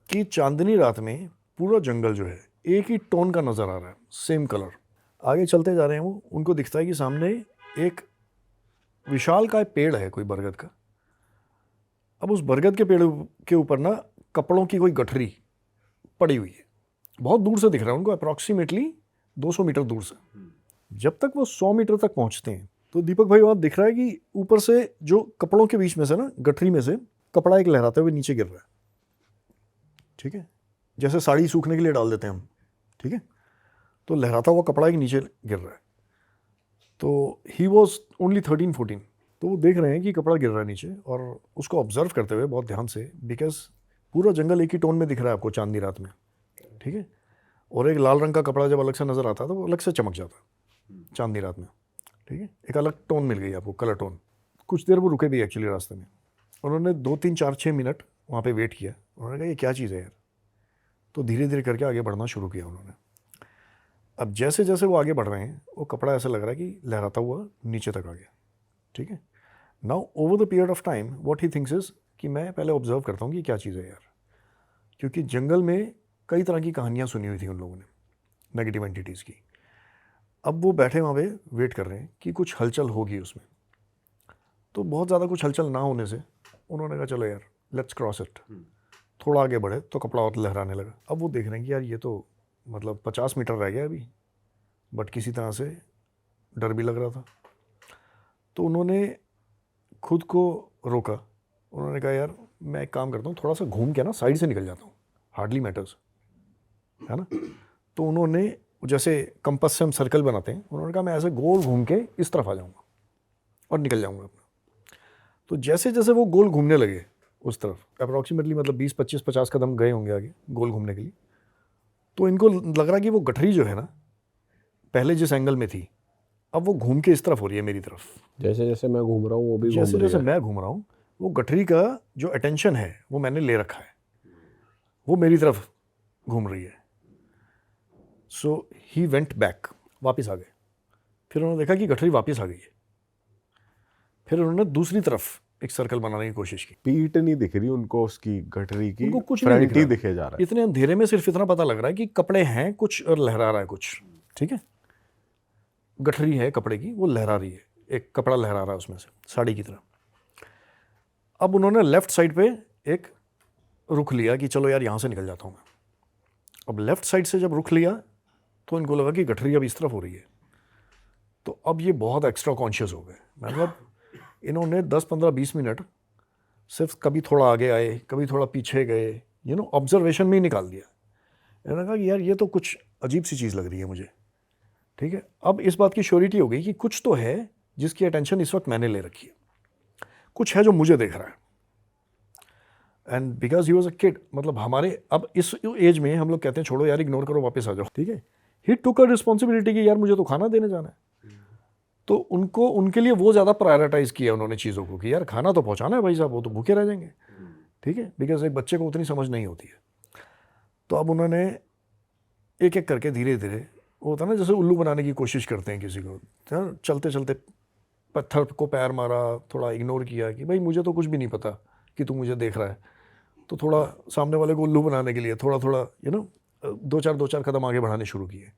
कि चांदनी रात में पूरा जंगल जो है एक ही टोन का नज़र आ रहा है, सेम कलर। आगे चलते जा रहे हैं वो, उनको दिखता है कि सामने एक विशाल का पेड़ है, कोई बरगद का। अब उस बरगद के पेड़ के ऊपर ना कपड़ों की कोई गठरी पड़ी हुई है। बहुत दूर से दिख रहा है उनको, अप्रॉक्सीमेटली 200 मीटर दूर से। जब तक वो 100 मीटर तक पहुंचते हैं तो दीपक भाई वहाँ दिख रहा है कि ऊपर से जो कपड़ों के बीच में से ना, गठरी में से कपड़ा एक लहराते हुए नीचे गिर रहा है, ठीक है। जैसे साड़ी सूखने के लिए डाल देते हैं हम, ठीक है। तो लहराता हुआ कपड़ा एक नीचे गिर रहा है। तो ही वॉज ओनली 13-14। तो वो देख रहे हैं कि कपड़ा गिर रहा है नीचे, और उसको ऑब्जर्व करते हुए बहुत ध्यान से, बिकॉज पूरा जंगल एक ही टोन में दिख रहा है आपको चांदनी रात में, ठीक है। और एक लाल रंग का कपड़ा जब अलग से नज़र आता है तो वो अलग से चमक जाता है चांदनी रात में, ठीक है। एक अलग टोन मिल गई आपको, कलर टोन। कुछ देर वो रुके भी एक्चुअली रास्ते में। उन्होंने 2, 3, 4, 6 मिनट वहाँ पे वेट किया। उन्होंने कहा ये क्या चीज़ है यार। तो धीरे धीरे करके आगे बढ़ना शुरू किया उन्होंने। अब जैसे जैसे वो आगे बढ़ रहे हैं, वो कपड़ा ऐसा लग रहा है कि लहराता हुआ नीचे तक आ गया, ठीक है। Now over the period of time what he thinks is कि मैं पहले ऑब्जर्व करता हूँ कि क्या चीज़ है यार, क्योंकि जंगल में कई तरह की कहानियाँ सुनी हुई थी उन लोगों ने नेगेटिव एंटिटीज़ की। अब वो बैठे वहाँ पे वेट कर रहे हैं कि कुछ हलचल होगी उसमें। तो बहुत ज़्यादा कुछ हलचल ना होने से उन्होंने कहा चलो यार लेट्स क्रॉस इट। थोड़ा आगे बढ़े तो कपड़ा और लहराने लगा। अब वो देख रहे हैं कि यार ये तो मतलब 50 मीटर रह गया अभी, बट किसी तरह से डर भी लग रहा था। तो उन्होंने खुद को रोका। उन्होंने कहा यार मैं एक काम करता हूँ, थोड़ा सा घूम के ना साइड से निकल जाता हूँ, हार्डली मैटर्स, है ना। तो उन्होंने जैसे कंपास से हम सर्कल बनाते हैं, उन्होंने कहा मैं ऐसे गोल घूम के इस तरफ आ जाऊँगा और निकल जाऊँगा अपना। तो जैसे जैसे वो गोल घूमने लगे उस तरफ, अप्रॉक्सीमेटली मतलब 20, 25, 50 कदम गए होंगे आगे गोल घूमने के लिए, तो इनको लग रहा कि वो गठरी जो है ना पहले जिस एंगल में थी, अब वो घूम के इस तरफ हो रही है मेरी तरफ। जैसे जैसे मैं घूम रहा हूँ वो भी घूम जैसे रही जैसे है। मैं घूम रहा हूँ, वो गठरी का जो अटेंशन है वो मैंने ले रखा है, वो मेरी तरफ घूम रही है। सो ही वेंट बैक, वापस आ गए। फिर उन्होंने देखा कि गठरी वापस आ गई है। फिर उन्होंने दूसरी तरफ एक सर्कल बनाने की कोशिश की। पीठ नहीं दिख रही उनको उसकी गठरी की, उनको कुछ नहीं फ्रंट दिख ही रहा। दिखे जा रहा है। इतने अंधेरे में सिर्फ इतना पता लग रहा है कि कपड़े हैं कुछ और लहरा रहा है कुछ, ठीक है। गठरी है कपड़े की, वो लहरा रही है, एक कपड़ा लहरा रहा है उसमें से साड़ी की तरह। अब उन्होंने लेफ्ट साइड पे एक रुख लिया कि चलो यार यहाँ से निकल जाता हूँ मैं। अब लेफ्ट साइड से जब रुख लिया तो इनको लगा कि गठरी अब इस तरफ हो रही है। तो अब ये बहुत एक्स्ट्रा कॉन्शियस हो गए। मतलब इन्होंने 10, 15, 20 मिनट सिर्फ कभी थोड़ा आगे आए, कभी थोड़ा पीछे गए, यू नो, ऑब्जर्वेशन में ही निकाल दिया। इन्होंने कहा कि यार ये तो कुछ अजीब सी चीज़ लग रही है मुझे, ठीक है। अब इस बात की श्योरिटी हो गई कि कुछ तो है जिसकी अटेंशन इस वक्त मैंने ले रखी है, कुछ है जो मुझे देख रहा है। And because he was a kid, मतलब हमारे अब इस एज में हम लोग कहते हैं छोड़ो यार, इग्नोर करो, वापस आ जाओ, ठीक है। ही टुक अ रिस्पॉन्सिबिलिटी कि यार मुझे तो खाना देने जाना है। तो उनको, उनके लिए वो ज़्यादा प्रायोरिटाइज़ किया उन्होंने चीज़ों को कि यार खाना तो पहुँचाना है भाई साहब, वो तो भूखे रह जाएंगे, ठीक है। बिकॉज एक बच्चे को उतनी समझ नहीं होती है। तो अब उन्होंने एक एक करके धीरे धीरे, वो होता है ना जैसे उल्लू बनाने की कोशिश करते हैं किसी को, चलते चलते पत्थर को पैर मारा, थोड़ा इग्नोर किया कि भाई मुझे तो कुछ भी नहीं पता कि तू मुझे देख रहा है। तो थोड़ा सामने वाले को उल्लू बनाने के लिए थोड़ा थोड़ा यू नो 2-4 कदम आगे बढ़ाने शुरू किए।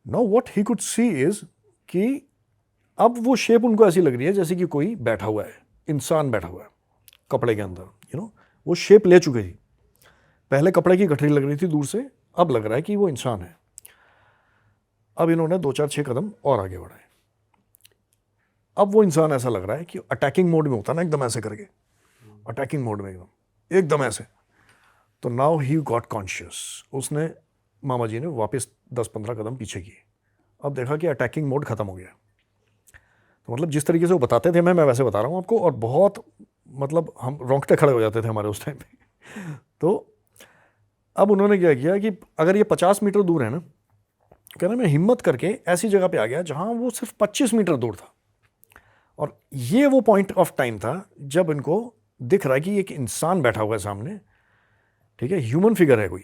Now what he could see is कि अब वो शेप उनको ऐसी लग रही है जैसे कि कोई बैठा हुआ है, इंसान बैठा हुआ है कपड़े के अंदर, वो शेप ले चुके थी। पहले कपड़े की गठरी लग रही थी दूर से, अब लग रहा है कि वो इंसान है। अब इन्होंने 2-4-6 कदम और आगे बढ़ाए। अब वो इंसान ऐसा लग रहा है कि अटैकिंग मोड में होता ना, एकदम ऐसे करके अटैकिंग मोड में एकदम ऐसे। तो नाउ ही गॉट कॉन्शियस। उसने, मामा जी ने वापस 10-15 कदम पीछे किए। अब देखा कि अटैकिंग मोड खत्म हो गया। तो मतलब जिस तरीके से वो बताते थे मैं वैसे बता रहा हूँ आपको, और बहुत मतलब हम रोंगटे खड़े हो जाते थे हमारे उस टाइम पे। तो अब उन्होंने क्या किया कि अगर ये 50 मीटर दूर है ना, कह रहे मैं हिम्मत करके ऐसी जगह पे आ गया जहाँ वो सिर्फ 25 मीटर दूर था। और ये वो पॉइंट ऑफ टाइम था जब इनको दिख रहा है कि एक इंसान बैठा हुआ है सामने, ठीक है, ह्यूमन फिगर है, कोई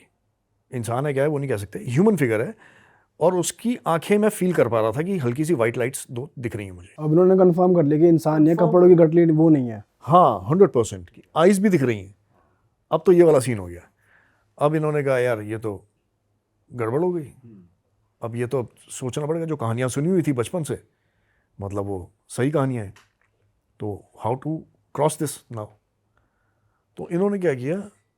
इंसान है क्या है वो नहीं कह सकते, ह्यूमन फिगर है। और उसकी आंखें मैं फील कर पा रहा था कि हल्की सी वाइट लाइट्स 2 दिख रही हैं मुझे। अब इन्होंने कंफर्म कर लिया कि इंसान नहीं है, कपड़ों की गठरी वो नहीं है। हाँ 100% की आइज भी दिख रही हैं। अब तो ये वाला सीन हो गया। अब इन्होंने कहा यार ये तो गड़बड़ हो गई, अब ये तो सोचना पड़ेगा, जो कहानियाँ सुनी हुई थी बचपन से, मतलब वो सही कहानियाँ हैं, तो how to cross this now. तो इन्होंने क्या किया,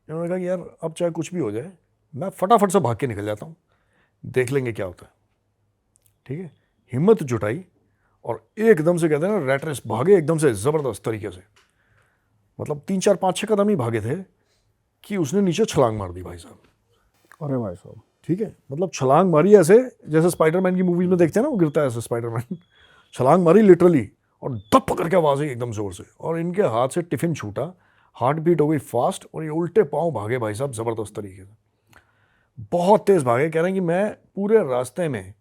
इन्होंने कहा कि यार अब चाहे कुछ भी हो जाए मैं फटाफट से भाग के निकल जाता हूँ, देख लेंगे क्या होता है। ठीक है, हिम्मत जुटाई और एकदम से कहते हैं ना रैट रेस, भागे एकदम से ज़बरदस्त तरीके से। मतलब 3-4-5-6 कदम ही भागे थे कि उसने नीचे छलांग मार दी भाई साहब। अरे भाई साहब, ठीक है, मतलब छलांग मारी ऐसे जैसे स्पाइडरमैन की मूवीज में देखते हैं ना, वो गिरता है ऐसे स्पाइडरमैन। छलांग मारी लिटरली, और दप करके आवाज़ आई एकदम जोर से, और इनके हाथ से टिफिन छूटा, हार्ट बीट हो गई फास्ट, और ये उल्टे पाँव भागे भाई साहब ज़बरदस्त तरीके से, बहुत तेज़ भागे। कह रहे हैं कि मैं पूरे रास्ते में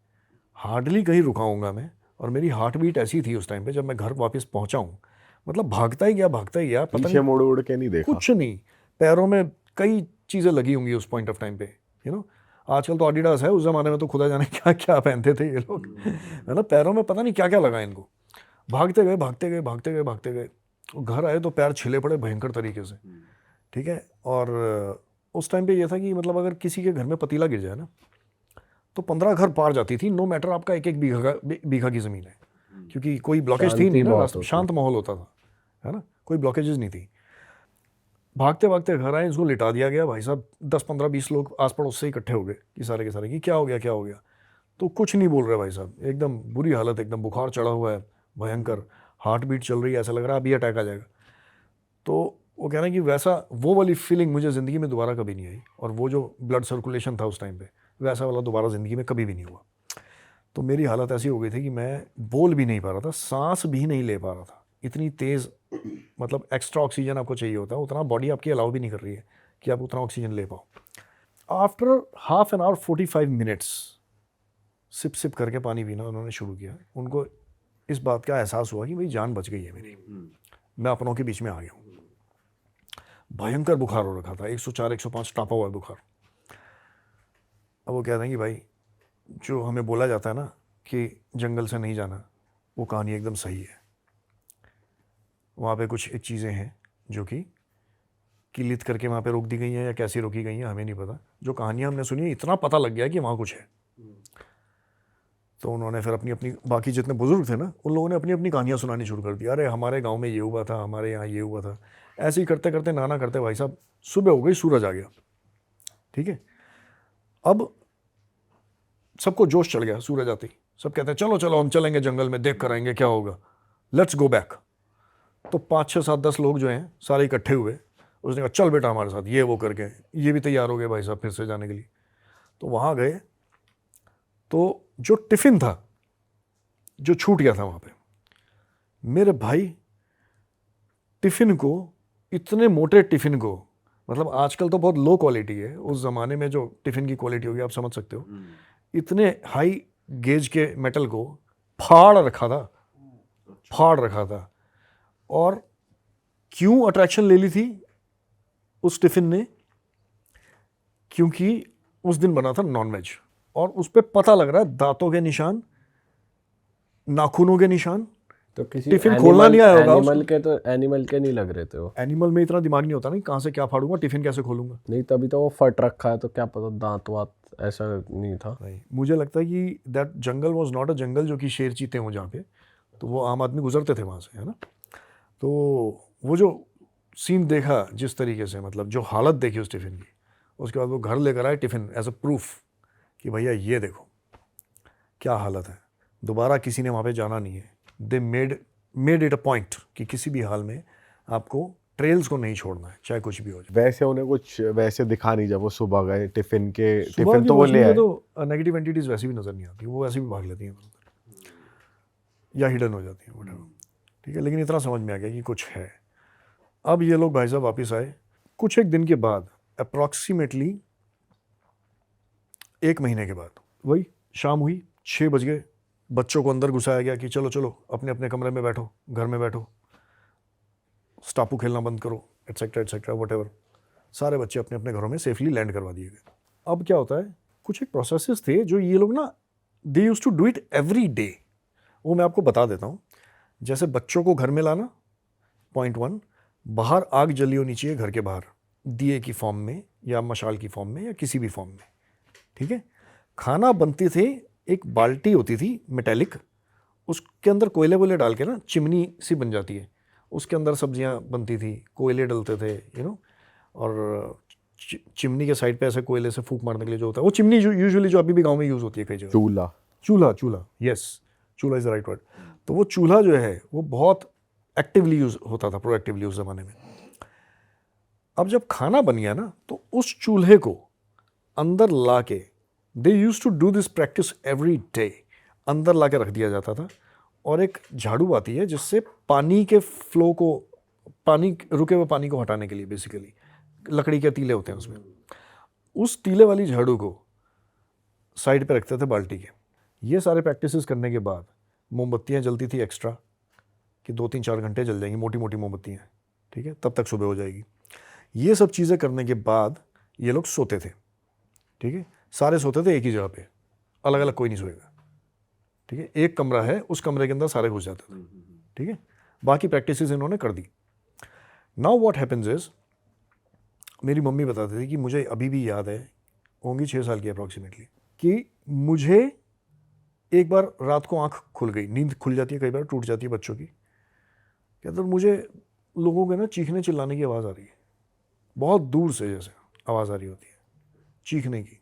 हार्डली कहीं रुकाऊंगा मैं, और मेरी हार्ट बीट ऐसी थी उस टाइम पे जब मैं घर वापस पहुंचा हूँ, मतलब भागता ही गया पता पीछे नहीं मुड़ उड़ के नहीं देखा। कुछ नहीं, पैरों में कई चीज़ें लगी होंगी उस पॉइंट ऑफ टाइम पे, आजकल तो एडिडास है, उस ज़माने में तो खुदा जाने क्या क्या पहनते थे ये लोग, है ना, पैरों में पता नहीं क्या क्या लगा इनको। भागते गए भागते गए भागते गए भागते गए, घर आए तो पैर छिले पड़े भयंकर तरीके से। ठीक है, और उस टाइम पे ये था कि मतलब अगर किसी के घर में पतीला गिर जाए ना तो 15 घर पार जाती थी, नो मैटर आपका 1-1 बीघा की ज़मीन है, क्योंकि कोई ब्लॉकेज थी नहीं ना, रास्ते में शांत माहौल होता था, है ना, कोई ब्लॉकेजेस नहीं थी। भागते भागते घर आए, इसको लिटा दिया गया भाई साहब। 10-15-20 लोग आस पड़ोस से इकट्ठे हो गए कि सारे के सारे कि क्या हो गया क्या हो गया। तो कुछ नहीं बोल रहे भाई साहब, एकदम बुरी हालत, एकदम बुखार चढ़ा हुआ है भयंकर, हार्ट बीट चल रही है, ऐसा लग रहा है अभी अटैक आ जाएगा। तो वो कह रहे हैं कि वैसा वो वाली फीलिंग मुझे ज़िंदगी में दोबारा कभी नहीं आई, और वो जो ब्लड सर्कुलेशन था उस टाइम पे वैसा वाला दोबारा ज़िंदगी में कभी भी नहीं हुआ। तो मेरी हालत ऐसी हो गई थी कि मैं बोल भी नहीं पा रहा था, सांस भी नहीं ले पा रहा था, इतनी तेज़, मतलब एक्स्ट्रा ऑक्सीजन आपको चाहिए होता है, उतना बॉडी आपकी अलाउ भी नहीं कर रही है कि आप उतना ऑक्सीजन ले पाओ। After half an hour 45 minutes sip sip करके पानी पीना उन्होंने शुरू किया। उनको इस बात का एहसास हुआ कि भाई जान बच गई है मेरी, मैं अपनों के बीच में आ गया हूँ। भयंकर बुखार हो रखा था, 104-105 टापा हुआ बुखार। अब वो कहते हैं कि भाई जो हमें बोला जाता है ना कि जंगल से नहीं जाना, वो कहानी एकदम सही है। वहाँ पे कुछ एक चीज़ें हैं जो कि किलित करके वहाँ पे रोक दी गई हैं, या कैसी रोकी गई हैं हमें नहीं पता। जो कहानियाँ हमने सुनी इतना पता लग गया कि वहाँ कुछ है। तो उन्होंने फिर अपनी अपनी, बाकी जितने बुजुर्ग थे ना उन लोगों ने अपनी अपनी कहानियाँ सुनानी शुरू कर दी। अरे हमारे गाँव में ये हुआ था, हमारे यहाँ ये हुआ था। ऐसे ही करते करते नाना करते भाई साहब सुबह हो गई, सूरज आ गया। ठीक है, अब सबको जोश चढ़ गया सूरज आते ही। सब कहते हैं चलो चलो हम चलेंगे जंगल में, देख कर आएंगे क्या होगा, लेट्स गो बैक। तो 5-6-7-10 लोग जो हैं सारे इकट्ठे हुए। उसने कहा चल बेटा हमारे साथ, ये वो करके ये भी तैयार हो गए भाई साहब फिर से जाने के लिए। तो वहाँ गए तो जो टिफ़िन था जो छूट गया था वहाँ पे, मेरे भाई टिफ़िन को, इतने मोटे टिफ़िन को, मतलब आजकल तो बहुत लो क्वालिटी है, उस ज़माने में जो टिफ़िन की क्वालिटी होगी आप समझ सकते हो, इतने हाई गेज के मेटल को फाड़ रखा था। और क्यों अट्रैक्शन ले ली थी उस टिफ़िन ने, क्योंकि उस दिन बना था नॉनवेज, और उस पर पता लग रहा है दांतों के निशान, नाखूनों के निशान, तो किसी टिफिन खोलना नहीं आया होगा एनिमल के नहीं लग रहे थे वो। एनिमल में इतना दिमाग नहीं होता ना, कहाँ से क्या फाड़ूंगा, टिफिन कैसे खोलूंगा। नहीं तभी तो वो फट रखा है, तो क्या पता दांत वात ऐसा नहीं था। नहीं, मुझे लगता है कि that jungle was not a jungle जो कि शेर चीते हों जहाँ पे, तो वो आम आदमी गुजरते थे वहाँ से, है ना। तो वो जो सीन देखा जिस तरीके से, मतलब जो हालत देखी उस टिफ़िन की, उसके बाद वो घर लेकर आए टिफ़िन एज अ प्रूफ कि भैया ये देखो क्या हालत है, दोबारा किसी ने वहाँ पे जाना नहीं है। They made it a point कि किसी भी हाल में आपको ट्रेल्स को नहीं छोड़ना है, चाहे कुछ भी हो जाए। वैसे उन्हें कुछ वैसे दिखा नहीं जब वो सुबह गए टिफिन सुबह की तो वो रोशनी ले में आए। तो नेगेटिव एंटिटीज वैसे भी नज़र नहीं आती, वो वैसे भी भाग लेती हैं या हिडन हो जाती हैं, whatever। ठीक है, लेकिन इतना समझ में आ गया कि कुछ है। अब ये लोग भाई साहब वापस आए कुछ एक दिन के बाद, अप्रॉक्सीमेटली 1 महीने के बाद। वही शाम हुई, 6 बज गए, बच्चों को अंदर घुसाया गया कि चलो चलो अपने अपने कमरे में बैठो, घर में बैठो, स्टापू खेलना बंद करो, एटसेट्रा व्हाटएवर। सारे बच्चे अपने अपने घरों में सेफली लैंड करवा दिए गए। अब क्या होता है, कुछ एक प्रोसेसेस थे जो ये लोग ना, they use to do it every day. वो मैं आपको बता देता हूँ। जैसे बच्चों को घर में लाना, पॉइंट 1, बाहर आग जली होनी चाहिए घर के बाहर, दिए की फॉर्म में या मशाल की फॉर्म में या किसी भी फॉर्म में। ठीक है, खाना बनती थे, एक बाल्टी होती थी मेटेलिक, उसके अंदर कोयले वोयले डाल के ना चिमनी सी बन जाती है, उसके अंदर सब्जियां बनती थी, कोयले डलते थे, और चिमनी के साइड पे ऐसे कोयले से फूंक मारने के लिए जो होता है वो चिमनी, यूजुअली जो अभी भी गांव में यूज़ होती है कई जगह, चूल्हा, यस, चूल्हा इज़ द राइट वर्ड। तो वो चूल्हा जो है वो बहुत एक्टिवली यूज़ होता था, प्रोएक्टिवली उस ज़माने में। अब जब खाना बन गया ना, तो उस चूल्हे को अंदर ला के, they use to do this practice every day, अंदर ला के रख दिया जाता था। और एक झाड़ू आती है जिससे पानी के फ्लो को, रुके हुए पानी को हटाने के लिए, बेसिकली लकड़ी के तीले होते हैं उसमें, उस तीले वाली झाड़ू को साइड पे रखते थे बाल्टी के। ये सारे प्रैक्टिसेस करने के बाद मोमबत्तियाँ जलती थी एक्स्ट्रा, कि 2-3-4 घंटे जल जाएंगी, मोटी मोटी मोमबत्तियाँ, ठीक है, तब तक सुबह हो जाएगी। ये सब चीज़ें करने के बाद ये लोग सोते थे। ठीक है, सारे सोते थे एक ही जगह पे, अलग अलग कोई नहीं सोएगा। ठीक है, एक कमरा है, उस कमरे के अंदर सारे घुस जाते थे। ठीक है, बाकी प्रैक्टिसेस इन्होंने कर दी। नाउ व्हाट हैपेंस इज, मेरी मम्मी बताती थी कि मुझे अभी भी याद है, होंगी 6 साल की अप्रॉक्सीमेटली, कि मुझे एक बार रात को आंख खुल गई, नींद खुल जाती है, कई बार टूट जाती है बच्चों की, कहते मुझे लोगों के ना चीखने चिल्लाने की आवाज़ आ रही है, बहुत दूर से जैसे आवाज़ आ रही होती है, चीखने की,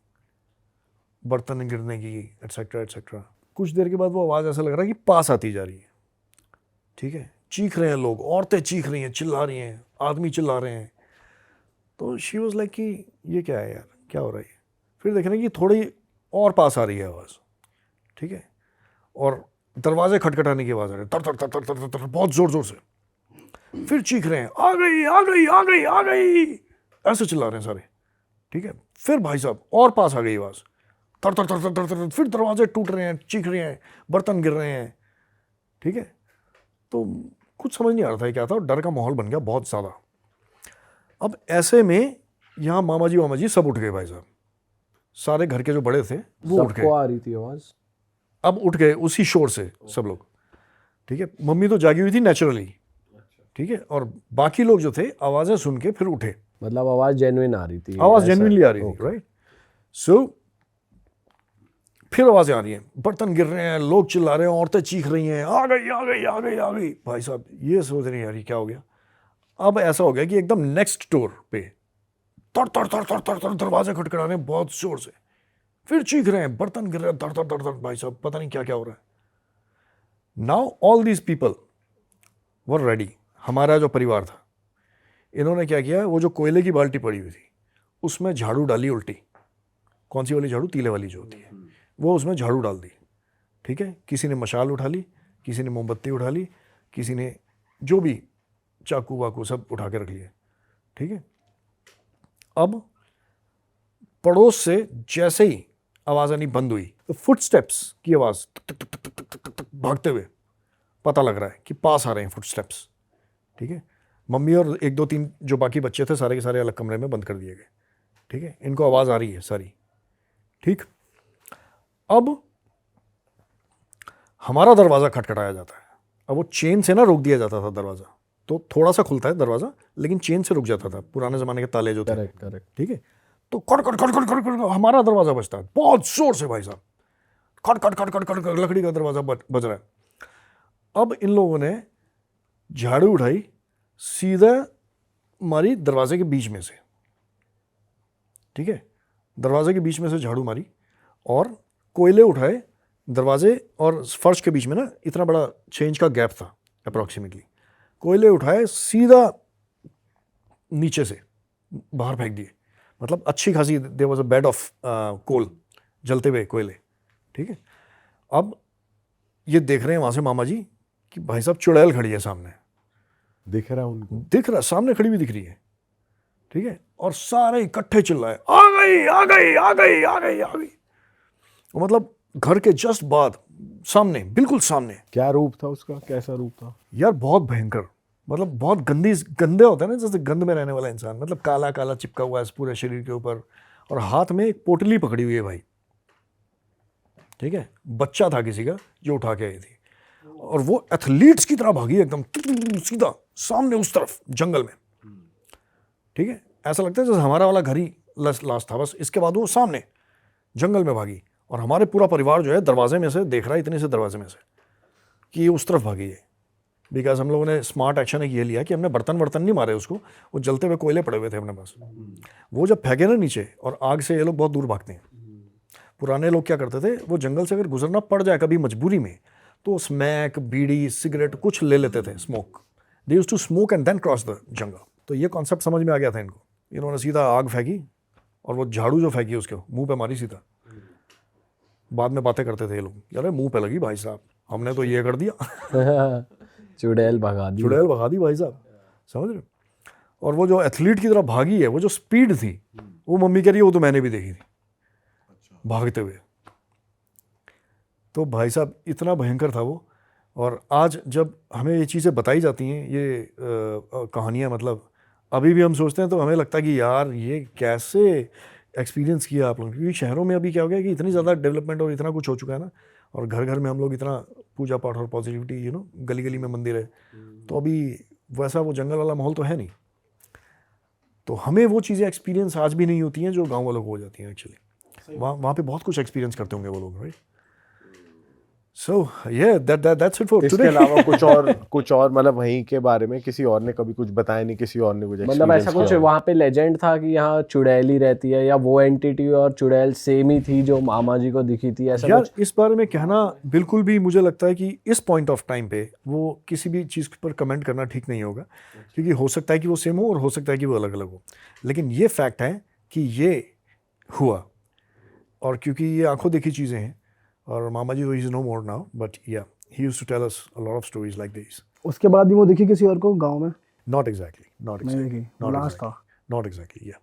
बर्तन गिरने की, एटसेट्रा। कुछ देर के बाद वो आवाज़ ऐसा लग रहा है कि पास आती जा रही है। ठीक है, चीख रहे हैं लोग, औरतें चीख रही हैं, चिल्ला रही हैं, आदमी चिल्ला रहे हैं। तो शी वाज लाइक कि ये क्या है यार, क्या हो रहा है। फिर देख रहे हैं कि थोड़ी और पास आ रही है आवाज़। ठीक है, और दरवाजे खटखटाने की आवाज़ आ रही है, तर तर तर तर तर तर, बहुत ज़ोर ज़ोर से। फिर चीख रहे हैं, आ गई आ गई आ गई आ गई, ऐसे चिल्ला रहे हैं सारे। ठीक है, फिर भाई साहब और पास आ गई आवाज़, तर तर तर तर तर तर, फिर दरवाजे टूट रहे हैं, चीख रहे हैं, बर्तन गिर रहे हैं। ठीक है, तो कुछ समझ नहीं आ रहा था क्या था, और डर का माहौल बन गया बहुत ज़्यादा। अब ऐसे में यहाँ मामा जी सब उठ गए भाई साहब, सारे घर के जो बड़े थे वो उठ सबको गए, आ रही थी आवाज़। अब उठ गए उसी शोर से सब लोग। ठीक है, मम्मी तो जागी हुई थी नेचुरली। ठीक है, और बाकी लोग जो थे आवाज़ें सुन के फिर उठे, मतलब आवाज़ जेन्युइन आ रही थी, आवाज़ ऐसा? जेन्युइनली आ रही थी, ओके। राइट। सो फिर आवाज़ें आ रही हैं, बर्तन गिर रहे हैं, लोग चिल्ला रहे हैं, औरतें चीख रही हैं, आ गई आ गई आ गई आ गई। भाई साहब ये सोच रहे हैं यार ये क्या हो गया। अब ऐसा हो गया कि एकदम नेक्स्ट डोर पे तर तर तर तर तर तर दरवाजे खटखटा रहे हैं बहुत जोर से, फिर चीख रहे हैं, बर्तन गिर रहे हैं, दर दर दर दर। भाई साहब पता नहीं क्या क्या हो रहा है। Now all these people were ready. हमारा जो परिवार था, इन्होंने क्या किया, वो जो कोयले की बाल्टी पड़ी हुई थी उसमें झाड़ू डाली उल्टी। कौन सी वाली झाड़ू, तीले वाली जो होती है, वो उसमें झाड़ू डाल दी। ठीक है, किसी ने मशाल उठा ली, किसी ने मोमबत्ती उठा ली, किसी ने जो भी चाकू वाकू सब उठा के रख लिए। ठीक है, अब पड़ोस से जैसे ही आवाज़ आनी बंद हुई, तो फुटस्टेप्स की आवाज़ भागते हुए पता लग रहा है कि पास आ रहे हैं फुटस्टेप्स। ठीक है, मम्मी और 1-2-3 जो बाकी बच्चे थे सारे के सारे अलग कमरे में बंद कर दिए गए। ठीक है, इनको आवाज़ आ रही है सारी। ठीक, अब हमारा दरवाज़ा खटखटाया जाता है, अब वो चेन से ना रोक दिया जाता था दरवाज़ा, तो थोड़ा सा खुलता है दरवाज़ा लेकिन चेन से रुक जाता था, पुराने ज़माने के ताले जो थे। Correct correct. ठीक है, तो खट खट खट खट खट खट हमारा दरवाज़ा बजता है बहुत जोर से भाई साहब, खट खट खट खट खट लकड़ी का दरवाज़ा बज रहा है। अब इन लोगों ने झाड़ू उठाई, सीधा मारी दरवाजे के बीच में से, ठीक है, दरवाजे के बीच में से झाड़ू मारी और कोयले उठाए, दरवाजे और फर्श के बीच में ना इतना बड़ा 6 इंच का गैप था अप्रॉक्सीमेटली, कोयले उठाए सीधा नीचे से बाहर फेंक दिए, मतलब अच्छी खासी there was a bed of coal, जलते हुए कोयले। ठीक है, अब ये देख रहे हैं वहाँ से मामा जी कि भाई साहब चुड़ैल खड़ी है सामने, दिख रहा है उनको? दिख रहा, सामने खड़ी हुई दिख रही है। ठीक है, और सारे इकट्ठे चिल्लाए, आ गई आ गई आ गई आ गई आ गई। मतलब घर के जस्ट बाद, सामने, बिल्कुल सामने। क्या रूप था उसका, कैसा रूप था? यार बहुत भयंकर, मतलब बहुत गंदे होते हैं ना, जैसे गंद में रहने वाला इंसान, मतलब काला काला चिपका हुआ है पूरे शरीर के ऊपर, और हाथ में एक पोटली पकड़ी हुई है भाई। ठीक है, बच्चा था किसी का जो उठा के आई थी, और वो एथलीट्स की तरह भागी एकदम सीधा सामने उस तरफ जंगल में। ठीक है, ऐसा लगता है जैसे हमारा वाला घर ही लास्ट था, बस इसके बाद वो सामने जंगल में भागी, और हमारे पूरा परिवार जो है दरवाजे में से देख रहा है, इतने से दरवाजे में से कि ये उस तरफ भागी है। बिकॉज हम लोगों ने स्मार्ट एक्शन एक ये लिया कि हमने बर्तन नहीं मारे उसको, वो जलते हुए कोयले पड़े हुए थे अपने पास, वो जब फेंके ना नीचे, और आग से ये लोग बहुत दूर भागते हैं। पुराने लोग क्या करते थे, वो जंगल से अगर गुजरना पड़ जाए कभी मजबूरी में, तो स्मैक, बीड़ी, सिगरेट कुछ ले लेते थे, smoke, they used to smoke and then cross the jungle. तो ये कॉन्सेप्ट समझ में आ गया था इनको, इन्होंने सीधा आग फेंकी, और वो झाड़ू जो फेंकी उसके मुंह पे मारी सीधा। बाद में बातें करते थे ये लोग, यार मुंह पे लगी भाई साहब, हमने तो ये कर दिया चुड़ैल भगा दी। चुड़ैल भगा दी भाई साहब, समझ रहे हो? और वो जो एथलीट की तरह भागी है, वो जो स्पीड थी, वो मम्मी कह रही है वो तो मैंने भी देखी थी भागते हुए। तो भाई साहब इतना भयंकर था वो। और आज जब हमें ये चीज़ें बताई जाती हैं, ये कहानियाँ, मतलब अभी भी हम सोचते हैं तो हमें लगता है कि यार ये कैसे एक्सपीरियंस किया आप लोगों ने, क्योंकि शहरों में अभी क्या हो गया कि इतनी ज़्यादा डेवलपमेंट और इतना कुछ हो चुका है ना, और घर घर में हम लोग इतना पूजा पाठ और पॉजिटिविटी, गली गली में मंदिर है, तो अभी वैसा वो जंगल वाला माहौल तो है नहीं। तो हमें वो चीज़ें एक्सपीरियंस आज भी नहीं होती हैं जो गाँव वालों को हो जाती हैं एक्चुअली। वहाँ पे बहुत कुछ एक्सपीरियंस करते होंगे वो लोग, right? So yeah, that's it for इसके today. अलावा कुछ और मतलब वहीं के बारे में किसी और ने कभी कुछ बताया नहीं, किसी और ने कुछ मतलब ऐसा experience कुछ किया हो? वहाँ पे लेजेंड था कि यहाँ चुड़ैल ही रहती है, या वो एंटिटी और चुड़ैल सेम ही थी जो मामा जी को दिखी थी, ऐसा यार कुछ? इस बारे में कहना बिल्कुल भी मुझे लगता है कि इस पॉइंट ऑफ टाइम पे वो किसी भी चीज़ पर कमेंट करना ठीक नहीं होगा, क्योंकि हो सकता है कि वो सेम हो और हो सकता है कि वो अलग अलग हो, लेकिन ये फैक्ट है कि ये हुआ, और क्योंकि ये आंखों देखी चीज़ें हैं, और मामा जी तो is no more now, but yeah he used to tell us a lot of stories like this. उसके बाद भी वो दिखी किसी और को गांव में? नॉट एग्जैक्टली, नॉट नहीं एग्जैक्टली, दिखी, लास्ट था। नॉट एग्जैक्टली, या